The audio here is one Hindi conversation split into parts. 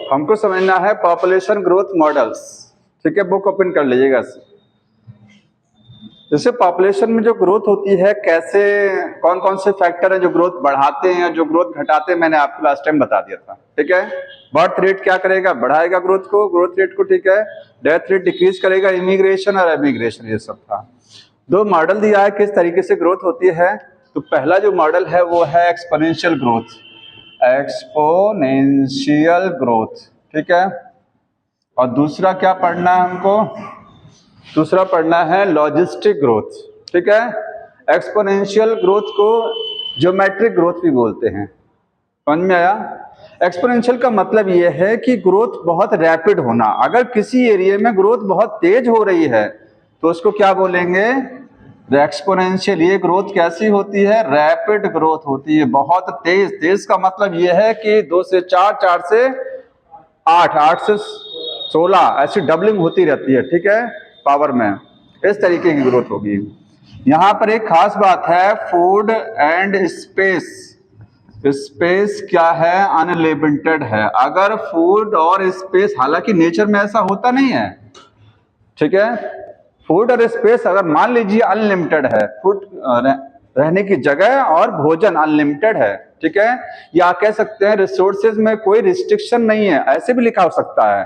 हमको समझना है पॉपुलेशन ग्रोथ मॉडल्स। ठीक है, बुक ओपन कर लीजिएगा। जैसे पॉपुलेशन में जो ग्रोथ होती है, कैसे कौन कौन से फैक्टर हैं जो ग्रोथ बढ़ाते हैं, जो ग्रोथ घटाते हैं, मैंने आपको लास्ट टाइम बता दिया था। ठीक है, बर्थ रेट क्या करेगा, बढ़ाएगा ग्रोथ रेट को। ठीक है, डेथ रेट डिक्रीज करेगा, इमिग्रेशन और एमिग्रेशन, ये सब था। दो मॉडल दिया है किस तरीके से ग्रोथ होती है। तो पहला जो मॉडल है वो है एक्सपोनेंशियल ग्रोथ, एक्सपोनेंशियल ग्रोथ। ठीक है, और दूसरा क्या पढ़ना है हमको, दूसरा पढ़ना है लॉजिस्टिक ग्रोथ। ठीक है, एक्सपोनेंशियल ग्रोथ को ज्योमेट्रिक ग्रोथ भी बोलते हैं। समझ में आया? एक्सपोनेंशियल का मतलब यह है कि ग्रोथ बहुत रैपिड होना। अगर किसी एरिया में ग्रोथ बहुत तेज हो रही है तो उसको क्या बोलेंगे, एक्सपोनेंशियल। ये ग्रोथ कैसी होती है, रैपिड ग्रोथ होती है, बहुत तेज। तेज का मतलब यह है कि 2 से 4, 4 से 8, 8 से 16, ऐसी डबलिंग होती रहती है। ठीक है, पावर में इस तरीके की ग्रोथ होगी। यहां पर एक खास बात है, फूड एंड स्पेस। स्पेस क्या है, अनलिमिटेड है। अगर फूड और स्पेस, हालांकि नेचर में ऐसा होता नहीं है। ठीक है, फूड और स्पेस अगर मान लीजिए अनलिमिटेड है, फूड रहने की जगह और भोजन अनलिमिटेड है। ठीक है, या कह सकते हैं रिसोर्सेज में कोई रिस्ट्रिक्शन नहीं है, ऐसे भी लिखा हो सकता है।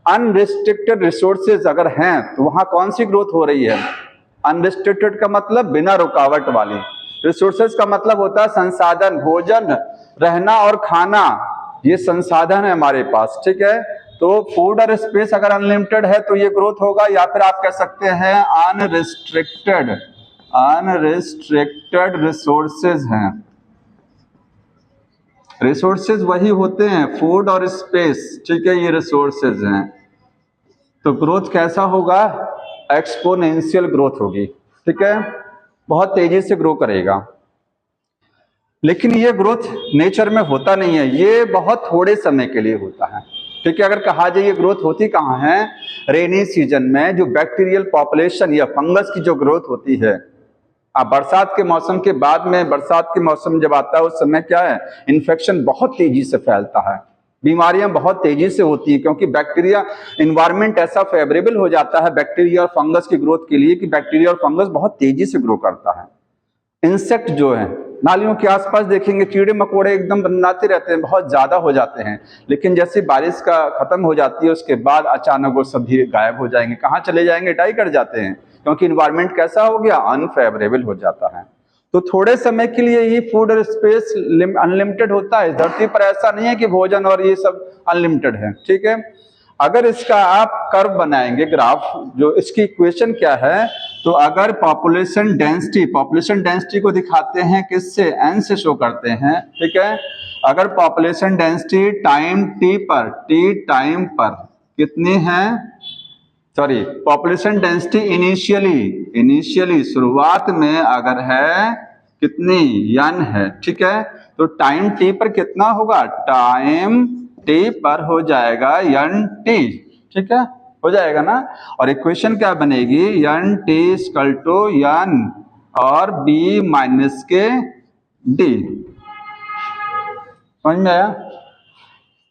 अनरिस्ट्रिक्टेड रिसोर्सेज अगर हैं तो वहां कौन सी ग्रोथ हो रही है, अनरिस्ट्रिक्टेड का मतलब बिना रुकावट वाली। रिसोर्सेज का मतलब होता है संसाधन, भोजन, रहना और खाना, ये संसाधन है हमारे पास। ठीक है, तो फूड और स्पेस अगर अनलिमिटेड है तो ये ग्रोथ होगा। या फिर आप कह सकते हैं अनरिस्ट्रिक्टेड, अनरिस्ट्रिक्टेड रिसोर्सेज हैं। रिसोर्सेज वही होते हैं, फूड और स्पेस। ठीक है, ये रिसोर्सेज हैं। तो ग्रोथ कैसा होगा, एक्सपोनेंशियल ग्रोथ होगी। ठीक है, बहुत तेजी से ग्रो करेगा। लेकिन ये ग्रोथ नेचर में होता नहीं है, ये बहुत थोड़े समय के लिए होता है। ठीक है, अगर कहा जाए ये ग्रोथ होती कहाँ है, रेनी सीजन में जो बैक्टीरियल पॉपुलेशन या फंगस की जो ग्रोथ होती है। बरसात के मौसम के बाद में, बरसात के मौसम जब आता है उस समय क्या है, इन्फेक्शन बहुत तेजी से फैलता है, बीमारियां बहुत तेजी से होती है, क्योंकि बैक्टीरिया, इन्वायरमेंट ऐसा फेवरेबल हो जाता है बैक्टीरिया और फंगस की ग्रोथ के लिए कि बैक्टीरिया और फंगस बहुत तेजी से ग्रो करता है। इंसेक्ट जो है नालियों के आसपास देखेंगे, कीड़े मकोड़े एकदम बनाते रहते हैं, बहुत ज्यादा हो जाते हैं। लेकिन जैसे बारिश का खत्म हो जाती है उसके बाद अचानक वो सभी गायब हो जाएंगे। कहाँ चले जाएंगे, डाई कर जाते हैं, क्योंकि इन्वायरमेंट कैसा हो गया, अनफेवरेबल हो जाता है। तो थोड़े समय के लिए ही फूड और स्पेस अनलिमिटेड होता है। धरती पर ऐसा नहीं है कि भोजन और ये सब अनलिमिटेड है। ठीक है, अगर इसका आप कर्व बनाएंगे, ग्राफ, जो इसकी इक्वेशन क्या है, तो अगर पॉपुलेशन डेंसिटी को दिखाते हैं किससे, एन से शो करते हैं। ठीक है, अगर पॉपुलेशन डेंसिटी टाइम टी पर कितनी है, सॉरी, पॉपुलेशन डेंसिटी इनिशियली शुरुआत में अगर है कितनी, n है। ठीक है, तो टाइम टी पर कितना होगा, टाइम टी पर हो जाएगा nt। ठीक है, हो जाएगा ना। और इक्वेशन क्या बनेगी, nt इक्वल टू n और b माइनस के d। समझ में आया?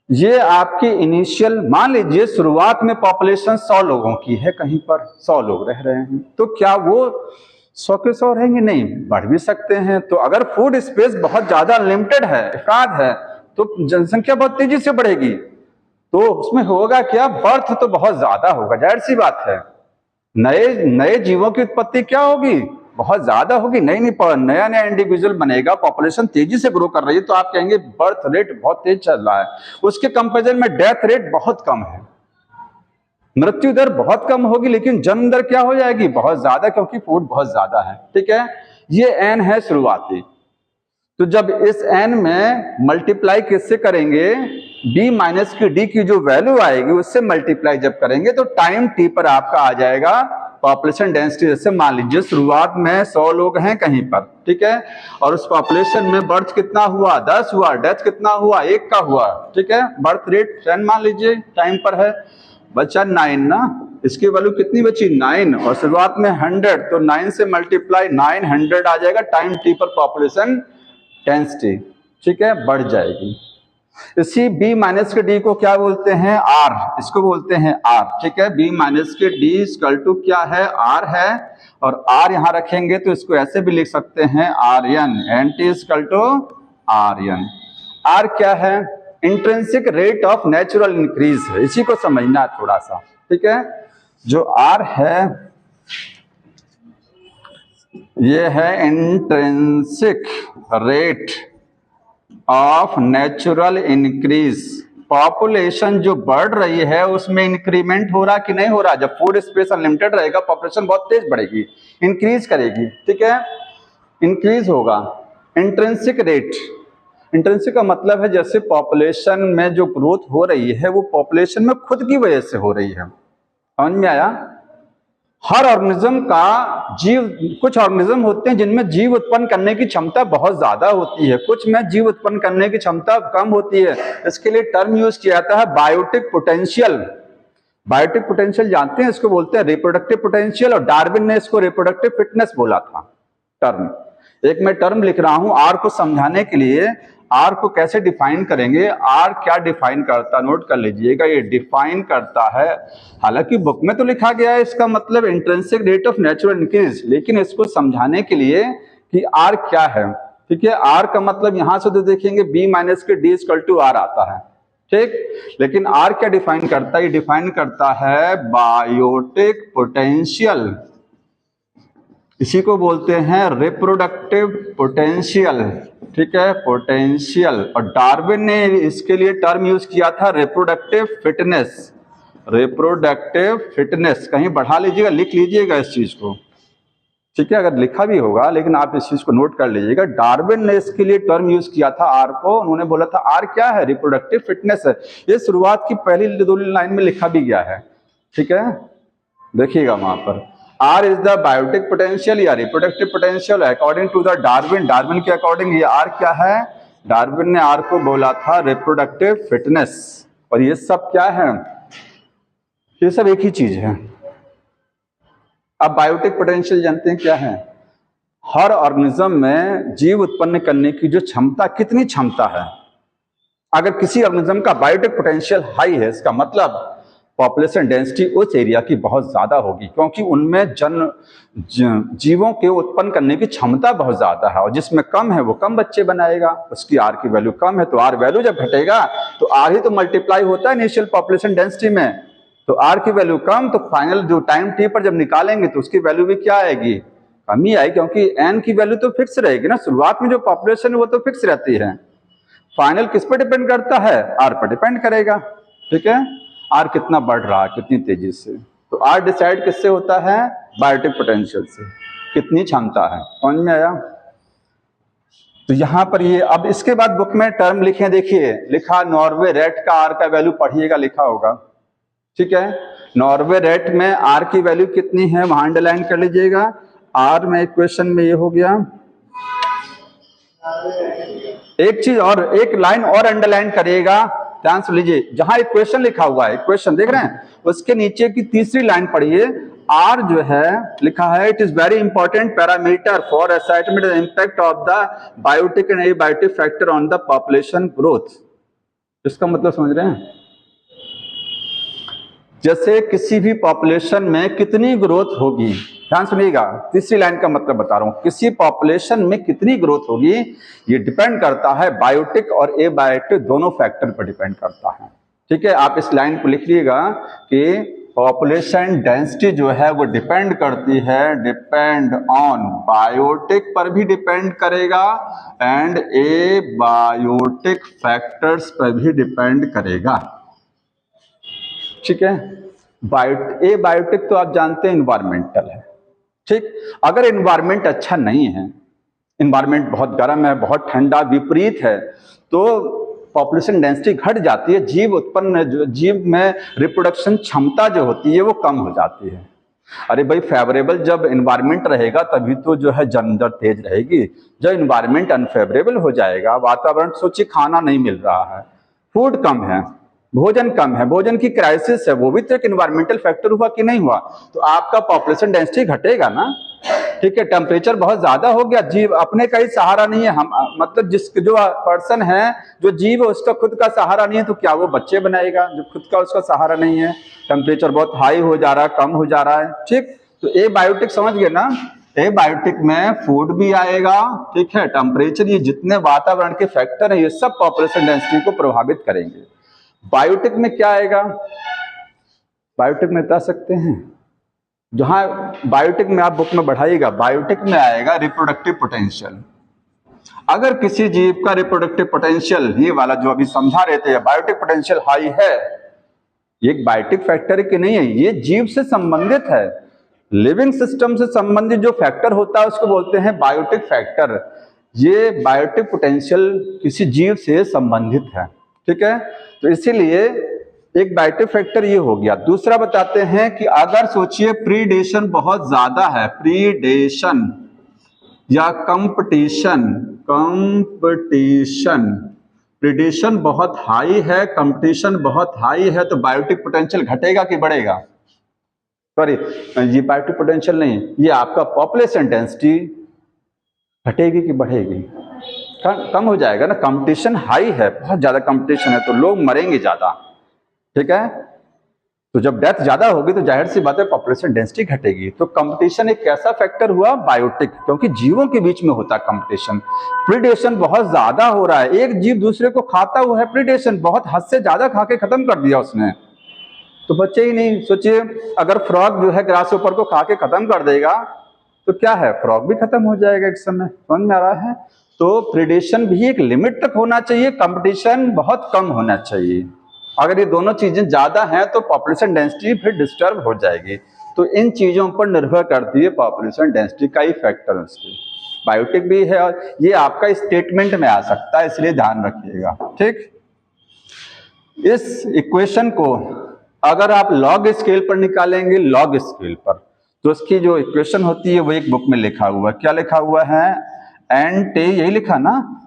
ये आपकी इनिशियल, मान लीजिए शुरुआत में पॉपुलेशन 100 लोगों की है, कहीं पर 100 लोग रह रहे हैं, तो क्या वो 100 के 100 रहेंगे, नहीं, बढ़ भी सकते हैं। तो अगर फूड स्पेस बहुत ज्यादा लिमिटेड है, एकाध है, तो जनसंख्या बहुत तेजी से बढ़ेगी, तो उसमें होगा क्या, बर्थ तो बहुत ज्यादा होगा, जाहिर सी बात है। नए जीवों की उत्पत्ति क्या होगी, बहुत ज्यादा होगी। नया इंडिविजुअल बनेगा, पॉपुलेशन तेजी से ग्रो कर रही है, तो आप कहेंगे बर्थ रेट बहुत तेज चल रहा है। उसके कंपैरिजन में डेथ रेट बहुत कम है, मृत्यु दर बहुत कम होगी, लेकिन जन्म दर क्या हो जाएगी, बहुत ज्यादा, क्योंकि फूड बहुत ज्यादा है। ठीक है, ये एन है शुरुआती। तो जब इस एन में मल्टीप्लाई किससे करेंगे, b माइनस की d की जो वैल्यू आएगी उससे मल्टीप्लाई जब करेंगे तो टाइम t पर आपका आ जाएगा पॉपुलेशन डेंसिटी। जैसे मान लीजिए शुरुआत में 100 लोग हैं कहीं पर, ठीक है, और उस पॉपुलेशन में बर्थ कितना हुआ, 10 हुआ, डेथ कितना हुआ, 1 का हुआ। ठीक है, बर्थ रेट 10 मान लीजिए टाइम पर है, बचा 9 ना, इसकी वैल्यू कितनी बची, 9, और शुरुआत में 100, तो 9 से मल्टीप्लाई 900 आ जाएगा टाइम t पर पॉपुलेशन डेंसिटी। ठीक है, बढ़ जाएगी। इसी बी माइनस के डी को क्या बोलते हैं, आर, इसको बोलते हैं आर, ठीक है। B minus K D equal to क्या है, आर है, और आर यहां रखेंगे तो इसको ऐसे भी लिख सकते हैं R N, N T equal to R N. R क्या है, intrinsic rate of natural increase है, इसी को समझना है थोड़ा सा, ठीक है। जो आर है ये है intrinsic rate of natural increase. Population जो बढ़ रही है उसमें इंक्रीमेंट हो रहा कि नहीं हो रहा। जब फूड स्पेस अनलिमिटेड रहेगा पॉपुलेशन बहुत तेज बढ़ेगी, इंक्रीज करेगी, ठीक है, इंक्रीज होगा। इंट्रिंसिक रेट, इंट्रिंसिक का मतलब है जैसे पॉपुलेशन में जो ग्रोथ हो रही है वो पॉपुलेशन में खुद की वजह से हो रही है, समझ में आया। हर ऑर्गेनिज्म का जीव, कुछ ऑर्गेनिज्म होते हैं जिनमें जीव उत्पन्न करने की क्षमता बहुत ज्यादा होती है, कुछ में जीव उत्पन्न करने की क्षमता कम होती है। इसके लिए टर्म यूज किया जाता है बायोटिक पोटेंशियल। बायोटिक पोटेंशियल जानते हैं, इसको बोलते हैं रिप्रोडक्टिव पोटेंशियल, और डार्विन ने इसको रिप्रोडक्टिव फिटनेस बोला था टर्म। एक मैं टर्म लिख रहा हूं आर को समझाने के लिए। आर को कैसे डिफाइन करेंगे, आर क्या डिफाइन करता, नोट कर लीजिएगा। ये डिफाइन करता है, हालांकि बुक में तो लिखा गया है इसका मतलब intrinsic rate of natural increase, लेकिन इसको समझाने के लिए कि आर क्या है, ठीक है। आर का मतलब यहां से तो देखेंगे B minus K D equal to are आता है, ठीक, लेकिन आर क्या डिफाइन करता है, ये डिफाइन करता है बायोटिक पोटेंशियल, इसी को बोलते हैं रिप्रोडक्टिव पोटेंशियल, ठीक है, पोटेंशियल। और डार्विन ने इसके लिए टर्म यूज किया था रिप्रोडक्टिव फिटनेस। रिप्रोडक्टिव फिटनेस कहीं बढ़ा लीजिएगा, लिख लीजिएगा इस चीज को, ठीक है, अगर लिखा भी होगा लेकिन आप इस चीज को नोट कर लीजिएगा। डार्विन ने इसके लिए टर्म यूज किया था आर को, उन्होंने बोला था आर क्या है, रिप्रोडक्टिव फिटनेस है। ये शुरुआत की पहली दो लाइन में लिखा भी गया है, ठीक है, देखिएगा वहां पर। R is the biotic potential या reproductive potential according to the Darwin. Darwin के अकॉर्डिंग ये आर क्या है, डार्विन ने आर को बोला था रिप्रोडक्टिव फिटनेस। और ये सब क्या है, ये सब एक ही चीज है। अब बायोटिक पोटेंशियल जानते हैं क्या है, हर ऑर्गेनिज्म में जीव उत्पन्न करने की जो क्षमता, कितनी क्षमता है। अगर किसी ऑर्गेनिज्म का बायोटिक पोटेंशियल हाई है, इसका मतलब पॉपुलेशन डेंसिटी उस एरिया की बहुत ज्यादा होगी, क्योंकि उनमें जीवों के उत्पन्न करने की क्षमता बहुत ज्यादा है, और जिसमें कम है वो कम बच्चे बनाएगा, उसकी आर की वैल्यू कम है, तो आर वैल्यू जब घटेगा तो आर ही तो मल्टीप्लाई होता है इनिशियल पॉपुलेशन डेंसिटी में, तो आर की वैल्यू कम, तो फाइनल जो टाइम टी पर जब निकालेंगे तो उसकी वैल्यू भी क्या आएगी, कम ही आएगी, क्योंकि एन की वैल्यू तो फिक्स रहेगी ना, शुरुआत में जो पॉपुलेशन है वो तो फिक्स रहती है, फाइनल किस पर डिपेंड करता है, आर पर डिपेंड करेगा, ठीक है। आर कितना बढ़ रहा है, कितनी तेजी से, तो आर डिसाइड किससे होता है, बायोटिक पोटेंशियल से, कितनी क्षमता है, समझ में आया। तो यहां पर ये, अब इसके बाद बुक में टर्म लिखे, देखिए लिखा नॉर्वे रेट का आर का वैल्यू पढ़िएगा, लिखा होगा, ठीक है। नॉर्वे रेट में आर की वैल्यू कितनी है वहां अंडरलाइन कर लीजिएगा। आर में इक्वेशन में ये हो गया, एक चीज और, एक लाइन और अंडरलाइन करिएगा, ध्यान से लीजिए, जहां इक्वेशन लिखा हुआ है, इक्वेशन देख रहे हैं, उसके नीचे की तीसरी लाइन पढ़िए। आर जो है लिखा है, it is very important parameter for estimate the impact of the biotic and abiotic factor on the population growth. इसका मतलब समझ रहे हैं, जैसे किसी भी पॉपुलेशन में कितनी ग्रोथ होगी, ध्यान सुनिएगा, तीसरी लाइन का मतलब बता रहा हूं, किसी पॉपुलेशन में कितनी ग्रोथ होगी ये डिपेंड करता है बायोटिक और एबायोटिक दोनों फैक्टर पर डिपेंड करता है, ठीक है। आप इस लाइन को लिख लीजिएगा कि पॉपुलेशन डेंसिटी जो है वो डिपेंड करती है, डिपेंड ऑन बायोटिक पर भी डिपेंड करेगा एंड एबायोटिक फैक्टर्स पर भी डिपेंड करेगा, ठीक है। एबायोटिक तो आप जानते हैं इन्वायरमेंटल है, ठीक। अगर इन्वायरमेंट अच्छा नहीं है, इन्वायरमेंट बहुत गर्म है, बहुत ठंडा, विपरीत है, तो पॉपुलेशन डेंसिटी घट जाती है, जीव उत्पन्न, जो जीव में रिप्रोडक्शन क्षमता जो होती है वो कम हो जाती है। अरे भाई, फेवरेबल जब इन्वायरमेंट रहेगा तभी तो जो है जनसंख्या तेज रहेगी। जब इन्वायरमेंट अनफेवरेबल हो जाएगा, वातावरण, सोचिए खाना नहीं मिल रहा है, फूड कम है, भोजन कम है, भोजन की क्राइसिस है, वो भी तो एक इन्वायरमेंटल फैक्टर हुआ कि नहीं हुआ, तो आपका पॉपुलेशन डेंसिटी घटेगा ना, ठीक है, टेम्परेचर बहुत ज्यादा हो गया, जीव अपने का ही सहारा नहीं है, हम मतलब जो पर्सन है, जो जीव है, उसका खुद का सहारा नहीं है, तो क्या वो बच्चे बनाएगा जो खुद का उसका सहारा नहीं है? टेम्परेचर बहुत हाई हो जा रहा है, कम हो जा रहा है, ठीक। तो एबायोटिक समझ गए ना, एबायोटिक में फूड भी आएगा, ठीक है, टेम्परेचर, ये जितने वातावरण के फैक्टर है ये सब पॉपुलेशन डेंसिटी को प्रभावित करेंगे। बायोटिक में क्या आएगा? बायोटिक में बता सकते हैं, जहां बायोटिक में आप बुक में बढ़ाइएगा, बायोटिक में आएगा रिप्रोडक्टिव पोटेंशियल। अगर किसी जीव का रिप्रोडक्टिव पोटेंशियल, ये वाला जो अभी समझा रहे थे, बायोटिक पोटेंशियल हाई है, ये एक बायोटिक फैक्टर की नहीं है, ये जीव से संबंधित है, लिविंग सिस्टम से संबंधित जो फैक्टर होता है उसको बोलते हैं बायोटिक फैक्टर। ये बायोटिक पोटेंशियल किसी जीव से संबंधित है, ठीक है। तो इसीलिए एक बायोटिक फैक्टर ये हो गया। दूसरा बताते हैं कि अगर सोचिए प्रीडेशन बहुत ज्यादा है, प्रीडेशन या कंपटीशन, प्रीडेशन बहुत हाई है, कंपटीशन बहुत हाई है, तो बायोटिक पोटेंशियल घटेगा कि बढ़ेगा? सॉरी, ये बायोटिक पोटेंशियल नहीं, ये आपका पॉपुलेशन डेंसिटी घटेगी कि बढ़ेगी? कम हो जाएगा ना, कंपटीशन हाई है, बहुत ज्यादा कंपटीशन है, तो लोग मरेंगे ज्यादा, ठीक है। तो जब डेथ ज्यादा होगी तो जाहिर सी बात है पॉपुलेशन डेंसिटी घटेगी। तो कंपटीशन एक कैसा फैक्टर हुआ? बायोटिक, क्योंकि जीवों के बीच में होता है कंपटीशन। प्रीडेशन बहुत ज्यादा हो रहा है, एक जीव दूसरे को खाता हुआ है, प्रीडेशन बहुत हद से ज्यादा खा के खत्म कर दिया उसने, तो बचे ही नहीं। सोचिए अगर फ्रॉग जो है ग्रासहोपर को खा के खत्म कर देगा तो क्या है, फ्रॉग भी खत्म हो जाएगा एक समय, समझ में आ रहा है? तो प्रीडेशन भी एक लिमिट तक होना चाहिए, कंपटीशन बहुत कम होना चाहिए। अगर ये दोनों चीजें ज्यादा हैं तो पॉपुलेशन डेंसिटी फिर डिस्टर्ब हो जाएगी। तो इन चीजों पर निर्भर करती है पॉपुलेशन डेंसिटी का ही फैक्टर उसकी। बायोटिक भी है और ये आपका स्टेटमेंट में आ सकता है, इसलिए ध्यान रखिएगा, ठीक। इस इक्वेशन को अगर आप लॉग स्केल पर निकालेंगे, लॉग स्केल पर, तो उसकी जो इक्वेशन होती है वो एक बुक में लिखा हुआ है। क्या लिखा हुआ है? एन-टी, यही लिखा ना,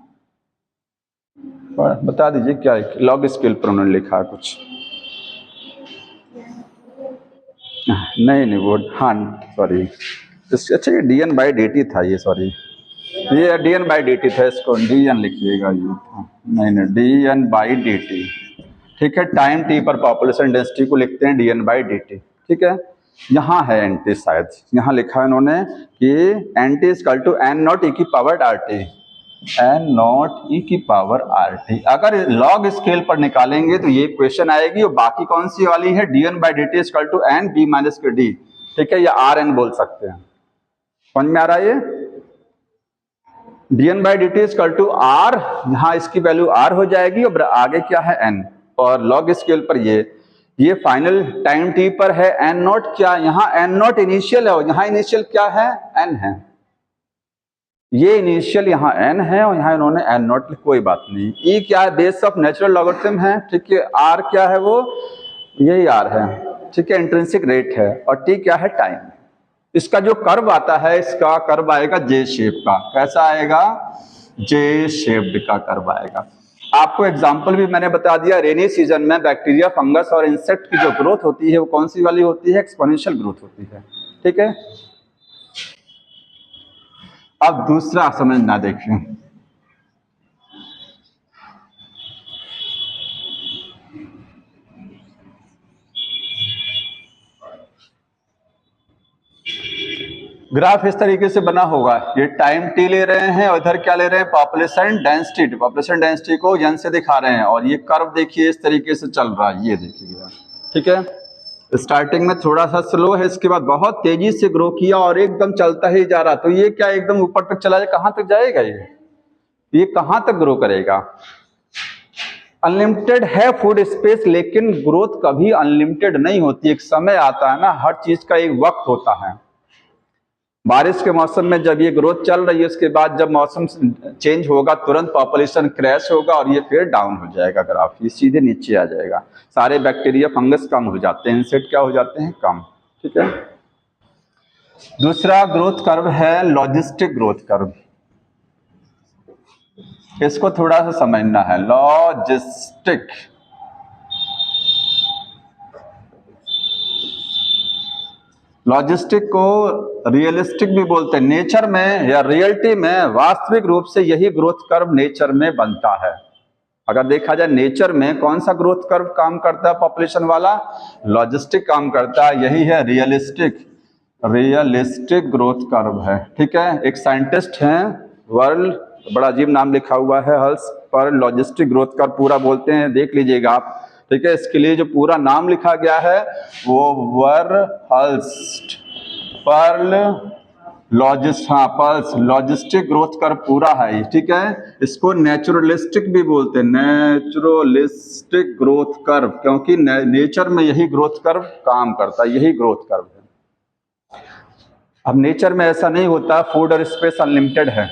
बता दीजिए क्या लॉग स्केल पर उन्होंने लिखा कुछ? नहीं वो, हाँ सॉरी, अच्छा ये D N by D T था, ये सॉरी, ये D N by D T था, इसको डी एन लिखिएगा ये, नहीं D N by D T, ठीक है। टाइम टी पर पॉपुलेशन डेंसिटी को लिखते हैं D N by D T, ठीक है। यहाँ है एन टी, शायद यहाँ लिखा है उन्होंने कि N T equal to N naught e की power R T, N naught e की पावर आर टी। अगर लॉग स्केल पर निकालेंगे तो ये इक्वेशन आएगी, और बाकी कौन सी वाली है? D N by D T equal to N B minus K D, ठीक है, या आर एन बोल सकते हैं। समझ में आ रहा है? ये D N by D T equal to R, यहाँ इसकी वैल्यू आर हो जाएगी और आगे क्या है? एन। और लॉग स्केल पर ये फाइनल टाइम टी पर है एन नॉट, क्या यहाँ एन नॉट इनिशियल है और यहाँ इनिशियल क्या है? एन है। ये इनिशियल यहाँ एन है और यहाँ इन्होंने एन नॉट, कोई बात नहीं। ई क्या है? बेस ऑफ नेचुरल लॉगरिथम है, ठीक है। आर क्या है? वो यही आर है, ठीक है, इंट्रिंसिक रेट है। और टी क्या है? टाइम। इसका जो कर्व आता है, इसका कर्व आएगा जे शेप का। कैसा आएगा? जे शेप्ड का कर्व आएगा। आपको एग्जाम्पल भी मैंने बता दिया, रेनी सीजन में बैक्टीरिया, फंगस और इंसेक्ट की जो ग्रोथ होती है वो कौन सी वाली होती है? एक्सपोनेंशियल ग्रोथ होती है, ठीक है। अब दूसरा समझना, देखिए ग्राफ इस तरीके से बना होगा, ये टाइम टी ले रहे हैं और इधर क्या ले रहे हैं? Population density. पॉपुलेशन डेंसिटी को एन से दिखा रहे हैं और ये कर्व देखिए इस तरीके से चल रहा है, ये देखिएगा, ठीक है। स्टार्टिंग में थोड़ा सा स्लो है, इसके बाद बहुत तेजी से ग्रो किया और एकदम चलता ही जा रहा। तो ये क्या एकदम ऊपर तक चला जाए? कहां तक जाएगा ये कहां तक ग्रो करेगा? अनलिमिटेड है फूड स्पेस, लेकिन ग्रोथ कभी अनलिमिटेड नहीं होती। एक समय आता है ना, हर चीज का एक वक्त होता है। बारिश के मौसम में जब ये ग्रोथ चल रही है, उसके बाद जब मौसम चेंज होगा तुरंत पॉपुलेशन क्रैश होगा और ये फिर डाउन हो जाएगा ग्राफ, ये सीधे नीचे आ जाएगा। सारे बैक्टीरिया, फंगस कम हो जाते हैं, इंसेक्ट क्या हो जाते हैं? कम, ठीक है। दूसरा ग्रोथ कर्व है लॉजिस्टिक ग्रोथ कर्व। इसको थोड़ा सा समझना है, लॉजिस्टिक। लॉजिस्टिक को रियलिस्टिक भी बोलते हैं। नेचर में या रियलिटी में वास्तविक रूप से यही ग्रोथ कर्व नेचर में बनता है। अगर देखा जाए नेचर में कौन सा ग्रोथ कर्व काम करता है पॉपुलेशन वाला, लॉजिस्टिक काम करता है, यही है रियलिस्टिक ग्रोथ कर्व है। ठीक है, एक साइंटिस्ट हैं वर्ल्ड, बड़ा अजीब नाम लिखा हुआ है, हल्स पर लॉजिस्टिक ग्रोथ कर्व पूरा बोलते हैं, देख लीजिएगा आप। ठीक है, इसके लिए जो पूरा नाम लिखा गया है वो Verhulst Pearl Pearls logistic growth curve पूरा है। ठीक है, इसको नेचुरलिस्टिक भी बोलते हैं, नेचुरलिस्टिक ग्रोथ कर्व, क्योंकि नेचर में यही ग्रोथ कर्व काम करता है, यही ग्रोथ कर्व है। अब नेचर में ऐसा नहीं होता, फूड और स्पेस अनलिमिटेड है।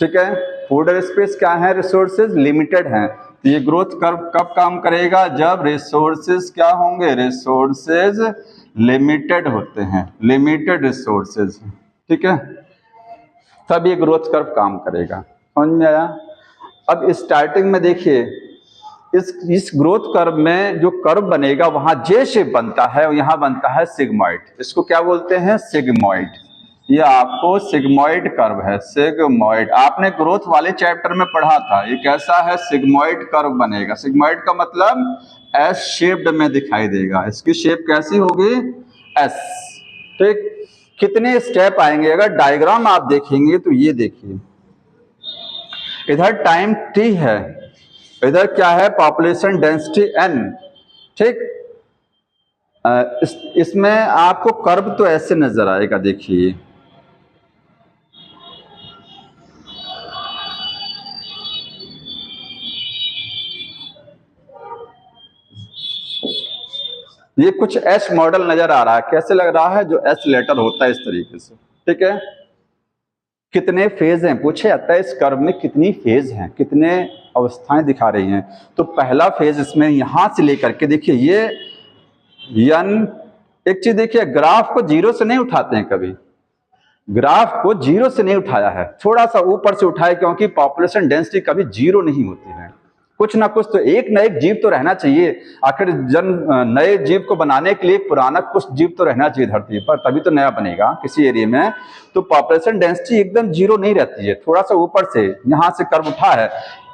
ठीक है, फूड और स्पेस क्या है, रिसोर्सेज लिमिटेड हैं। तो ये ग्रोथ कर्व कब काम करेगा, जब रिसोर्सेज क्या होंगे, रिसोर्सेज लिमिटेड होते हैं, लिमिटेड रिसोर्सेज। ठीक है, तब ये ग्रोथ कर्व काम करेगा। समझ में आया? अब स्टार्टिंग में देखिए, इस ग्रोथ कर्व में जो कर्व बनेगा वहां जे शेप बनता है और यहां बनता है सिग्मॉइड। इसको क्या बोलते हैं, सिग्मॉइड। ये आपको सिग्मॉइड कर्व है, सिग्मॉइड आपने ग्रोथ वाले चैप्टर में पढ़ा था। ये कैसा है, सिग्मॉइड कर्व बनेगा। सिग्मॉइड का मतलब एस शेप्ड में दिखाई देगा। इसकी शेप कैसी होगी, एस। ठीक, कितने स्टेप आएंगे, अगर डायग्राम आप देखेंगे तो ये देखिए, इधर टाइम टी है, इधर क्या है, पॉपुलेशन डेंसिटी एन। ठीक, इसमें आपको कर्व तो ऐसे नजर आएगा, देखिए ये कुछ एस मॉडल नजर आ रहा है, कैसे लग रहा है, जो एस लेटर होता है इस तरीके से। ठीक है, कितने फेज हैं पूछे जाता है, इस कर्व में कितनी फेज हैं, कितने अवस्थाएं दिखा रही हैं। तो पहला फेज इसमें यहां से लेकर के देखिए, ये यन, एक चीज देखिए, ग्राफ को जीरो से नहीं उठाते हैं कभी, ग्राफ को जीरो से नहीं उठाया है, थोड़ा सा ऊपर से उठाए, क्योंकि पॉपुलेशन डेंसिटी कभी जीरो नहीं होती है। कुछ ना कुछ तो एक न एक जीव तो रहना चाहिए, आखिर नए जीव को बनाने के लिए पुराना कुछ जीव तो रहना चाहिए धरती पर, तभी तो नया बनेगा किसी एरिया में। तो पॉपुलेशन डेंसिटी एकदम जीरो नहीं रहती है, थोड़ा सा ऊपर से यहां से कर्व उठा है,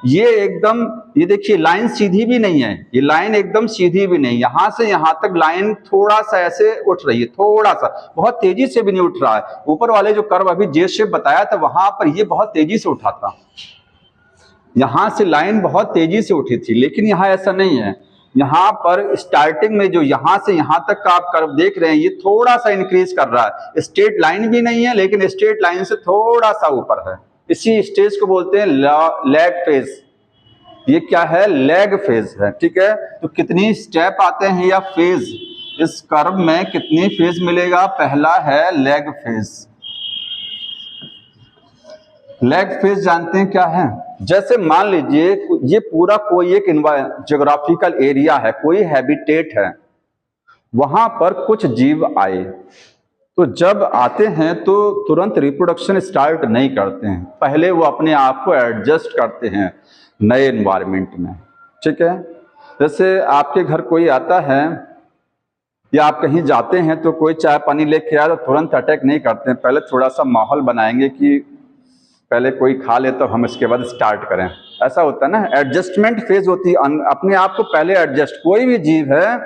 ये एकदम, ये देखिए लाइन सीधी भी नहीं है, ये लाइन एकदम सीधी भी नहीं, यहां से यहां तक लाइन थोड़ा सा ऐसे उठ रही है, थोड़ा सा, बहुत तेजी से भी नहीं उठ रहा है। ऊपर वाले जो कर्व अभी जे शेप बताया था वहां पर ये बहुत तेजी से उठा था, यहां से लाइन बहुत तेजी से उठी थी, लेकिन यहां ऐसा नहीं है। यहां पर स्टार्टिंग में जो यहां से यहां तक का आप कर्व देख रहे हैं, ये थोड़ा सा इंक्रीज कर रहा है, स्ट्रेट लाइन भी नहीं है, लेकिन स्ट्रेट लाइन से थोड़ा सा ऊपर है। इसी स्टेज को बोलते हैं लैग फेज। ये क्या है, लैग फेज है। ठीक है, तो कितनी स्टेप आते हैं या फेज, इस कर्व में कितनी फेज मिलेगा, पहला है लैग फेज। लैग फेज जानते हैं क्या है, जैसे मान लीजिए ये पूरा कोई एक ज्योग्राफिकल एरिया है, कोई हैबिटेट है, वहां पर कुछ जीव आए, तो जब आते हैं तो तुरंत रिप्रोडक्शन स्टार्ट नहीं करते हैं, पहले वो अपने आप को एडजस्ट करते हैं नए एनवायरनमेंट में। ठीक है, जैसे आपके घर कोई आता है या आप कहीं जाते हैं तो कोई चाय पानी लेके आया तो तुरंत अटैक नहीं करते हैं, पहले थोड़ा सा माहौल बनाएंगे कि पहले कोई खा ले तो हम इसके बाद स्टार्ट करें। ऐसा होता है ना, एडजस्टमेंट फेज होती है, अपने आप को पहले एडजस्ट। कोई भी जीव है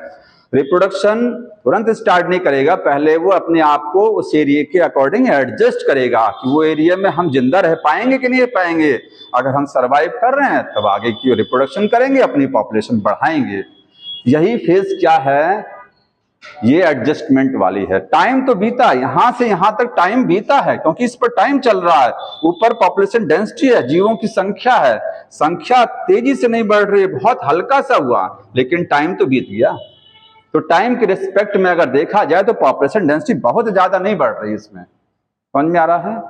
रिप्रोडक्शन तुरंत स्टार्ट नहीं करेगा, पहले वो अपने आप को उस एरिया के अकॉर्डिंग एडजस्ट करेगा कि वो एरिया में हम जिंदा रह पाएंगे कि नहीं रह पाएंगे। अगर हम सरवाइव कर रहे हैं तब आगे की रिप्रोडक्शन करेंगे, अपनी पॉपुलेशन बढ़ाएंगे। यही फेज क्या है, ये एडजस्टमेंट वाली है। टाइम तो बीता, यहां से यहां तक टाइम बीता है, क्योंकि इस पर टाइम चल रहा है। ऊपर पॉपुलेशन डेंसिटी है, जीवों की संख्या है, संख्या तेजी से नहीं बढ़ रही है, बहुत हल्का सा हुआ, लेकिन टाइम तो बीत गया। तो टाइम के रिस्पेक्ट में अगर देखा जाए तो पॉपुलेशन डेंसिटी बहुत ज्यादा नहीं बढ़ रही इसमें। समझ में आ रहा है?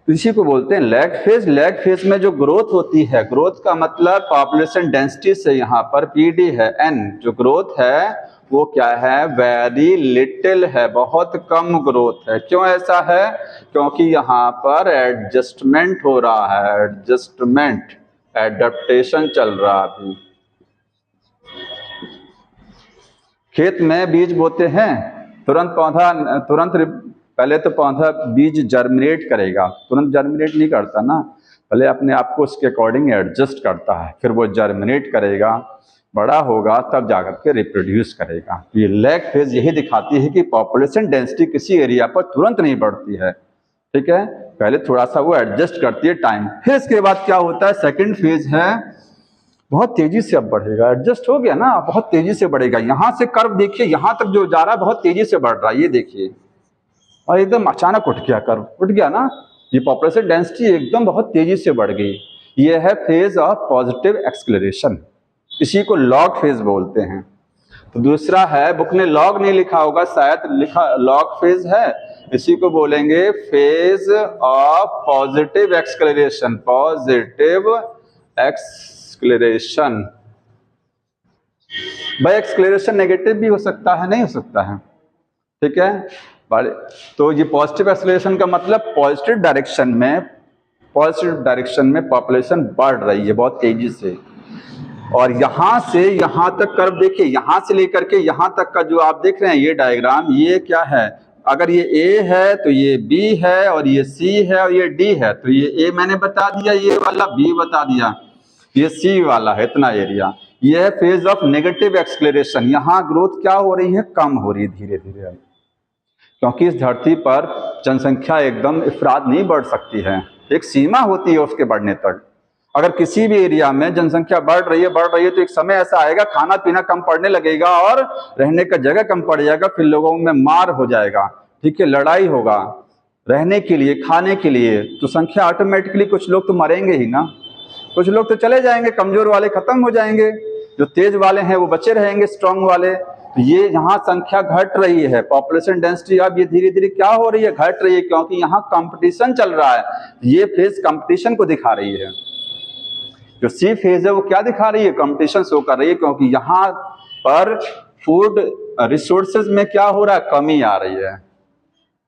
इसी को बोलते हैं लैग फेज। लैग फेज में जो ग्रोथ होती है, ग्रोथ का मतलब पॉपुलेशन डेंसिटी से यहाँ पर पीडी है एन, जो ग्रोथ है वो क्या है, वेरी लिटिल है, बहुत कम ग्रोथ है। क्यों ऐसा है, क्योंकि यहाँ पर एडजस्टमेंट हो रहा है, एडजस्टमेंट, एडेप्टेशन चल रहा है। अभी खेत में बीज बोते हैं, पहले तो पौधा बीज जर्मिनेट करेगा, तुरंत जर्मिनेट नहीं करता ना, पहले अपने आप को उसके अकॉर्डिंग एडजस्ट करता है, फिर वो जर्मिनेट करेगा, बड़ा होगा, तब जाकर के रिप्रोड्यूस करेगा। ये लैग फेज यही दिखाती है कि पॉपुलेशन डेंसिटी किसी एरिया पर तुरंत नहीं बढ़ती है, ठीक है, पहले थोड़ा सा वो एडजस्ट करती है टाइम। फिर इसके बाद क्या होता है, सेकंड फेज है, बहुत तेजी से अब बढ़ेगा, एडजस्ट हो गया ना, बहुत तेजी से बढ़ेगा। यहां से कर्व देखिए, यहां तक जो जा रहा है बहुत तेजी से बढ़ रहा है, ये देखिए, और एकदम अचानक उठ गया, कर्व उठ गया ना, ये पॉपुलेशन डेंसिटी एकदम बहुत तेजी से बढ़ गई। ये है फेज ऑफ पॉजिटिव एक्सेलरेशन, इसी को लॉग फेज बोलते हैं। तो दूसरा है, बुक ने लॉग नहीं लिखा होगा, शायद लिखा लॉग फेज है, इसी को बोलेंगे phase of positive acceleration, positive acceleration. भाई एक्सेलरेशन नेगेटिव भी हो सकता है, नहीं हो सकता है, ठीक है। तो ये पॉजिटिव एक्सेलरेशन का मतलब पॉजिटिव डायरेक्शन में पॉपुलेशन बढ़ रही है बहुत तेजी से, और यहां से यहां तक कर्व देखिए, यहां से लेकर के यहां तक का जो आप देख रहे हैं ये डायग्राम, ये क्या है, अगर ये ए है तो ये बी है, और ये सी है, और ये डी है, तो ये ए मैंने बता दिया, ये वाला बी बता दिया, ये सी वाला है, इतना एरिया। ये है फेज ऑफ नेगेटिव एक्सेलरेशन, यहाँ ग्रोथ क्या हो रही है, कम हो रही है धीरे धीरे, क्योंकि इस धरती पर जनसंख्या एकदम इफराद नहीं बढ़ सकती है, एक सीमा होती है उसके बढ़ने तक। अगर किसी भी एरिया में जनसंख्या बढ़ रही है तो एक समय ऐसा आएगा खाना पीना कम पड़ने लगेगा और रहने का जगह कम पड़ जाएगा, फिर लोगों में मार हो जाएगा, ठीक है, लड़ाई होगा रहने के लिए, खाने के लिए, तो संख्या ऑटोमेटिकली, कुछ लोग तो मरेंगे ही ना, कुछ लोग तो चले जाएंगे, कमजोर वाले खत्म हो जाएंगे, जो तेज वाले हैं वो बचे रहेंगे, स्ट्रांग वाले। तो ये यहाँ संख्या घट रही है, पॉपुलेशन डेंसिटी अब ये धीरे धीरे क्या हो रही है, घट रही है, क्योंकि यहाँ कंपटीशन चल रहा है। ये फेज कंपटीशन को दिखा रही है, जो सी फेज है वो क्या दिखा रही है, कंपटीशन शो कर रही है, क्योंकि यहाँ पर फूड रिसोर्सेज में क्या हो रहा है, कमी आ रही है,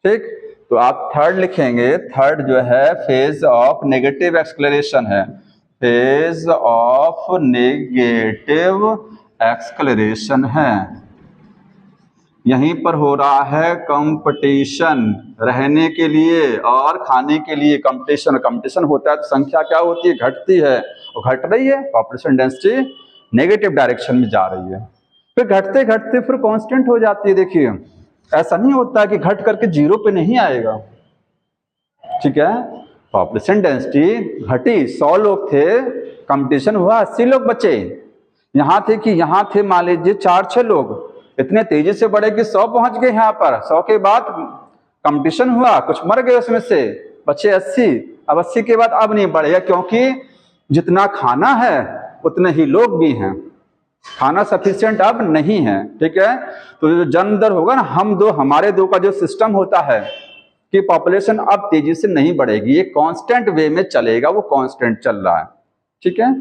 ठीक। तो आप थर्ड लिखेंगे, थर्ड जो है फेज ऑफ नेगेटिव एक्सेलरेशन है, फेज ऑफ नेगेटिव एक्सेलरेशन है। यहीं पर हो रहा है कंपटीशन, रहने के लिए और खाने के लिए कंपटीशन होता है, तो संख्या क्या होती है, घटती है, और घट रही है, पॉपुलेशन डेंसिटी नेगेटिव डायरेक्शन में जा रही है, फिर घटते घटते फिर कांस्टेंट हो जाती है। देखिए ऐसा नहीं होता कि घट करके जीरो पे नहीं आएगा, ठीक है, पॉपुलेशन डेंसिटी घटी, 100 लोग थे, कंपटीशन हुआ, 80 लोग बचे, यहाँ थे कि यहाँ थे मान लीजिए 4-6 लोग, इतने तेजी से बढ़े कि 100 पहुंच गए यहाँ पर, 100 के बाद कंपटीशन हुआ, कुछ मर गए, उसमें से बचे 80, अब 80 के बाद अब नहीं बढ़ेगा, क्योंकि जितना खाना है उतने ही लोग भी हैं, खाना सफिशिएंट अब नहीं है, ठीक है। तो जो जन्म दर होगा ना, हम दो हमारे दो का जो सिस्टम होता है कि पॉपुलेशन अब तेजी से नहीं बढ़ेगी, ये कांस्टेंट वे में चलेगा, वो कांस्टेंट चल रहा है, ठीक है।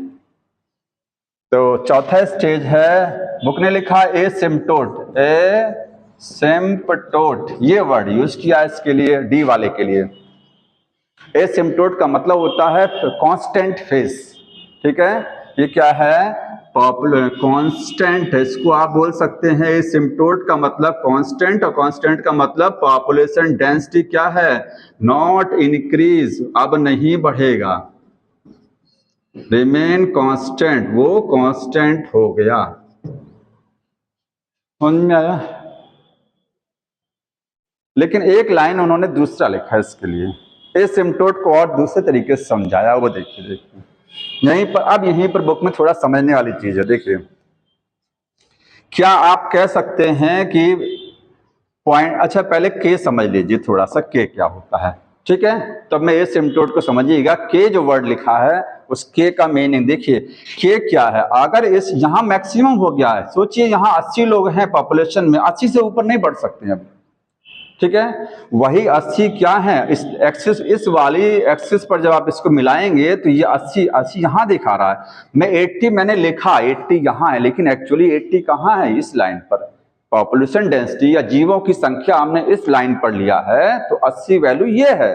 तो चौथा स्टेज है, बुक ने लिखा एसिम्प्टोट, एसिम्प्टोट, ये वर्ड यूज किया इसके लिए, डी वाले के लिए। एसिम्प्टोट का मतलब होता है कांस्टेंट फेज, ठीक है, ये क्या है, कांस्टेंट है, इसको आप बोल सकते हैं एसिम्प्टोट का मतलब कांस्टेंट, और कांस्टेंट का मतलब पॉपुलेशन डेंसिटी क्या है, नॉट इंक्रीज, अब नहीं बढ़ेगा, रिमेन कांस्टेंट, वो कांस्टेंट हो गया, समझ में आया। लेकिन एक लाइन उन्होंने दूसरा लिखा है इसके लिए, एसिम्प्टोट को और दूसरे तरीके से समझाया, वो देखिए यहीं पर, अब यहीं पर बुक में थोड़ा समझने वाली चीज है। देखिए क्या आप कह सकते हैं कि पॉइंट, अच्छा पहले के समझ लीजिए थोड़ा सा, के क्या होता है, ठीक है, तब मैं एसिम्प्टोट को समझिएगा। के जो वर्ड लिखा है उस के का मीनिंग देखिए, के क्या है, अगर इस यहाँ मैक्सिमम हो गया है, सोचिए यहाँ 80 लोग हैं पॉपुलेशन में, 80 से ऊपर नहीं बढ़ सकते हैं अब, ठीक है, वही 80 क्या है, इस एक्सिस, इस वाली एक्सिस पर जब आप इसको मिलाएंगे तो ये 80 यहाँ दिखा रहा है, मैं 80 मैंने लिखा, 80 यहाँ है, लेकिन एक्चुअली 80 कहाँ है, इस लाइन पर, पॉपुलेशन डेंसिटी या जीवों की संख्या हमने इस लाइन पर लिया है, तो 80 वैल्यू ये है,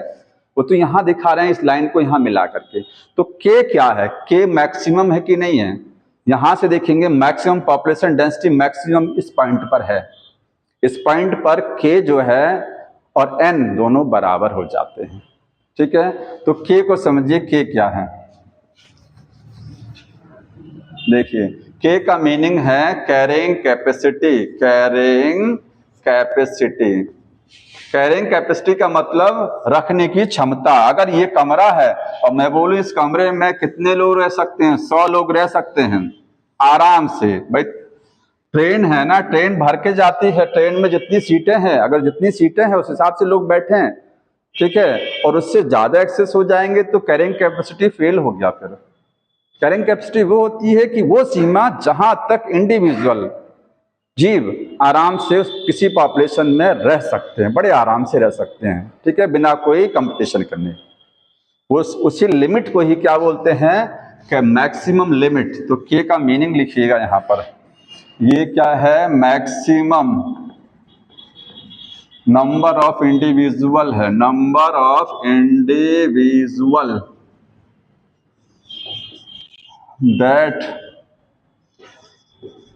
वो तो यहाँ दिखा रहे हैं इस लाइन को यहाँ मिला करके। तो के क्या है, के मैक्सिमम है कि नहीं है, यहां से देखेंगे मैक्सिमम पॉपुलेशन डेंसिटी मैक्सिमम इस पॉइंट पर है, इस पॉइंट पर k जो है और n दोनों बराबर हो जाते हैं। ठीक है, तो k को समझिए, k क्या है। देखिए k का मीनिंग है carrying capacity. Carrying capacity, carrying capacity का मतलब रखने की क्षमता। अगर ये कमरा है और मैं बोलूं इस कमरे में कितने लोग रह सकते हैं, 100 लोग रह सकते हैं आराम से। भाई ट्रेन है ना, ट्रेन भर के जाती है, ट्रेन में जितनी सीटें हैं, अगर जितनी सीटें हैं उस हिसाब से लोग बैठे हैं, ठीक है, और उससे ज्यादा एक्सेस हो जाएंगे तो कैरिंग कैपेसिटी फेल हो गया। फिर कैरिंग कैपेसिटी वो होती है कि वो सीमा जहां तक इंडिविजुअल जीव आराम से किसी पॉपुलेशन में रह सकते हैं, बड़े आराम से रह सकते हैं, ठीक है, बिना कोई कंपटीशन करने। वो उसी लिमिट को ही क्या बोलते हैं कि मैक्सिमम लिमिट। तो के का मीनिंग लिखिएगा यहां पर, ये क्या है, मैक्सिमम नंबर ऑफ इंडिविजुअल है, number of individual that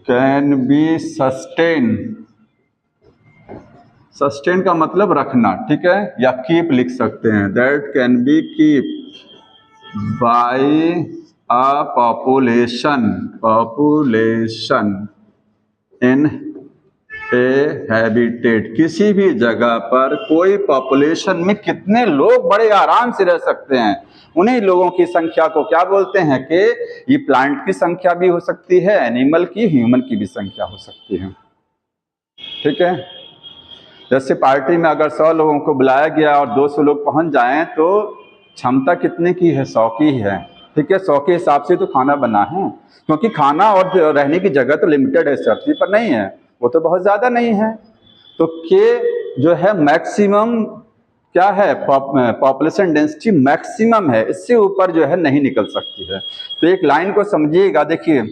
can B sustain. Sustain का मतलब रखना, ठीक है, या कीप लिख सकते हैं, that can be keep by a population in a habitat. किसी भी जगह पर कोई पॉपुलेशन में कितने लोग बड़े आराम से रह सकते हैं, उन्हीं लोगों की संख्या को क्या बोलते हैं कि ये प्लांट की संख्या भी हो सकती है, एनिमल की, ह्यूमन की भी संख्या हो सकती है। ठीक है, जैसे पार्टी में अगर 100 लोगों को बुलाया गया और 200 लोग पहुंच जाएं तो क्षमता कितने की है, 100 की है। ठीक है, 100 के हिसाब से तो खाना बना है, क्योंकि खाना और रहने की जगह तो लिमिटेड है, धरती पर नहीं है, वो तो बहुत ज्यादा नहीं है। तो के जो है मैक्सिमम क्या है, पॉपुलेशन डेंसिटी मैक्सिमम है, इससे ऊपर जो है नहीं निकल सकती है। तो एक लाइन को समझिएगा, देखिए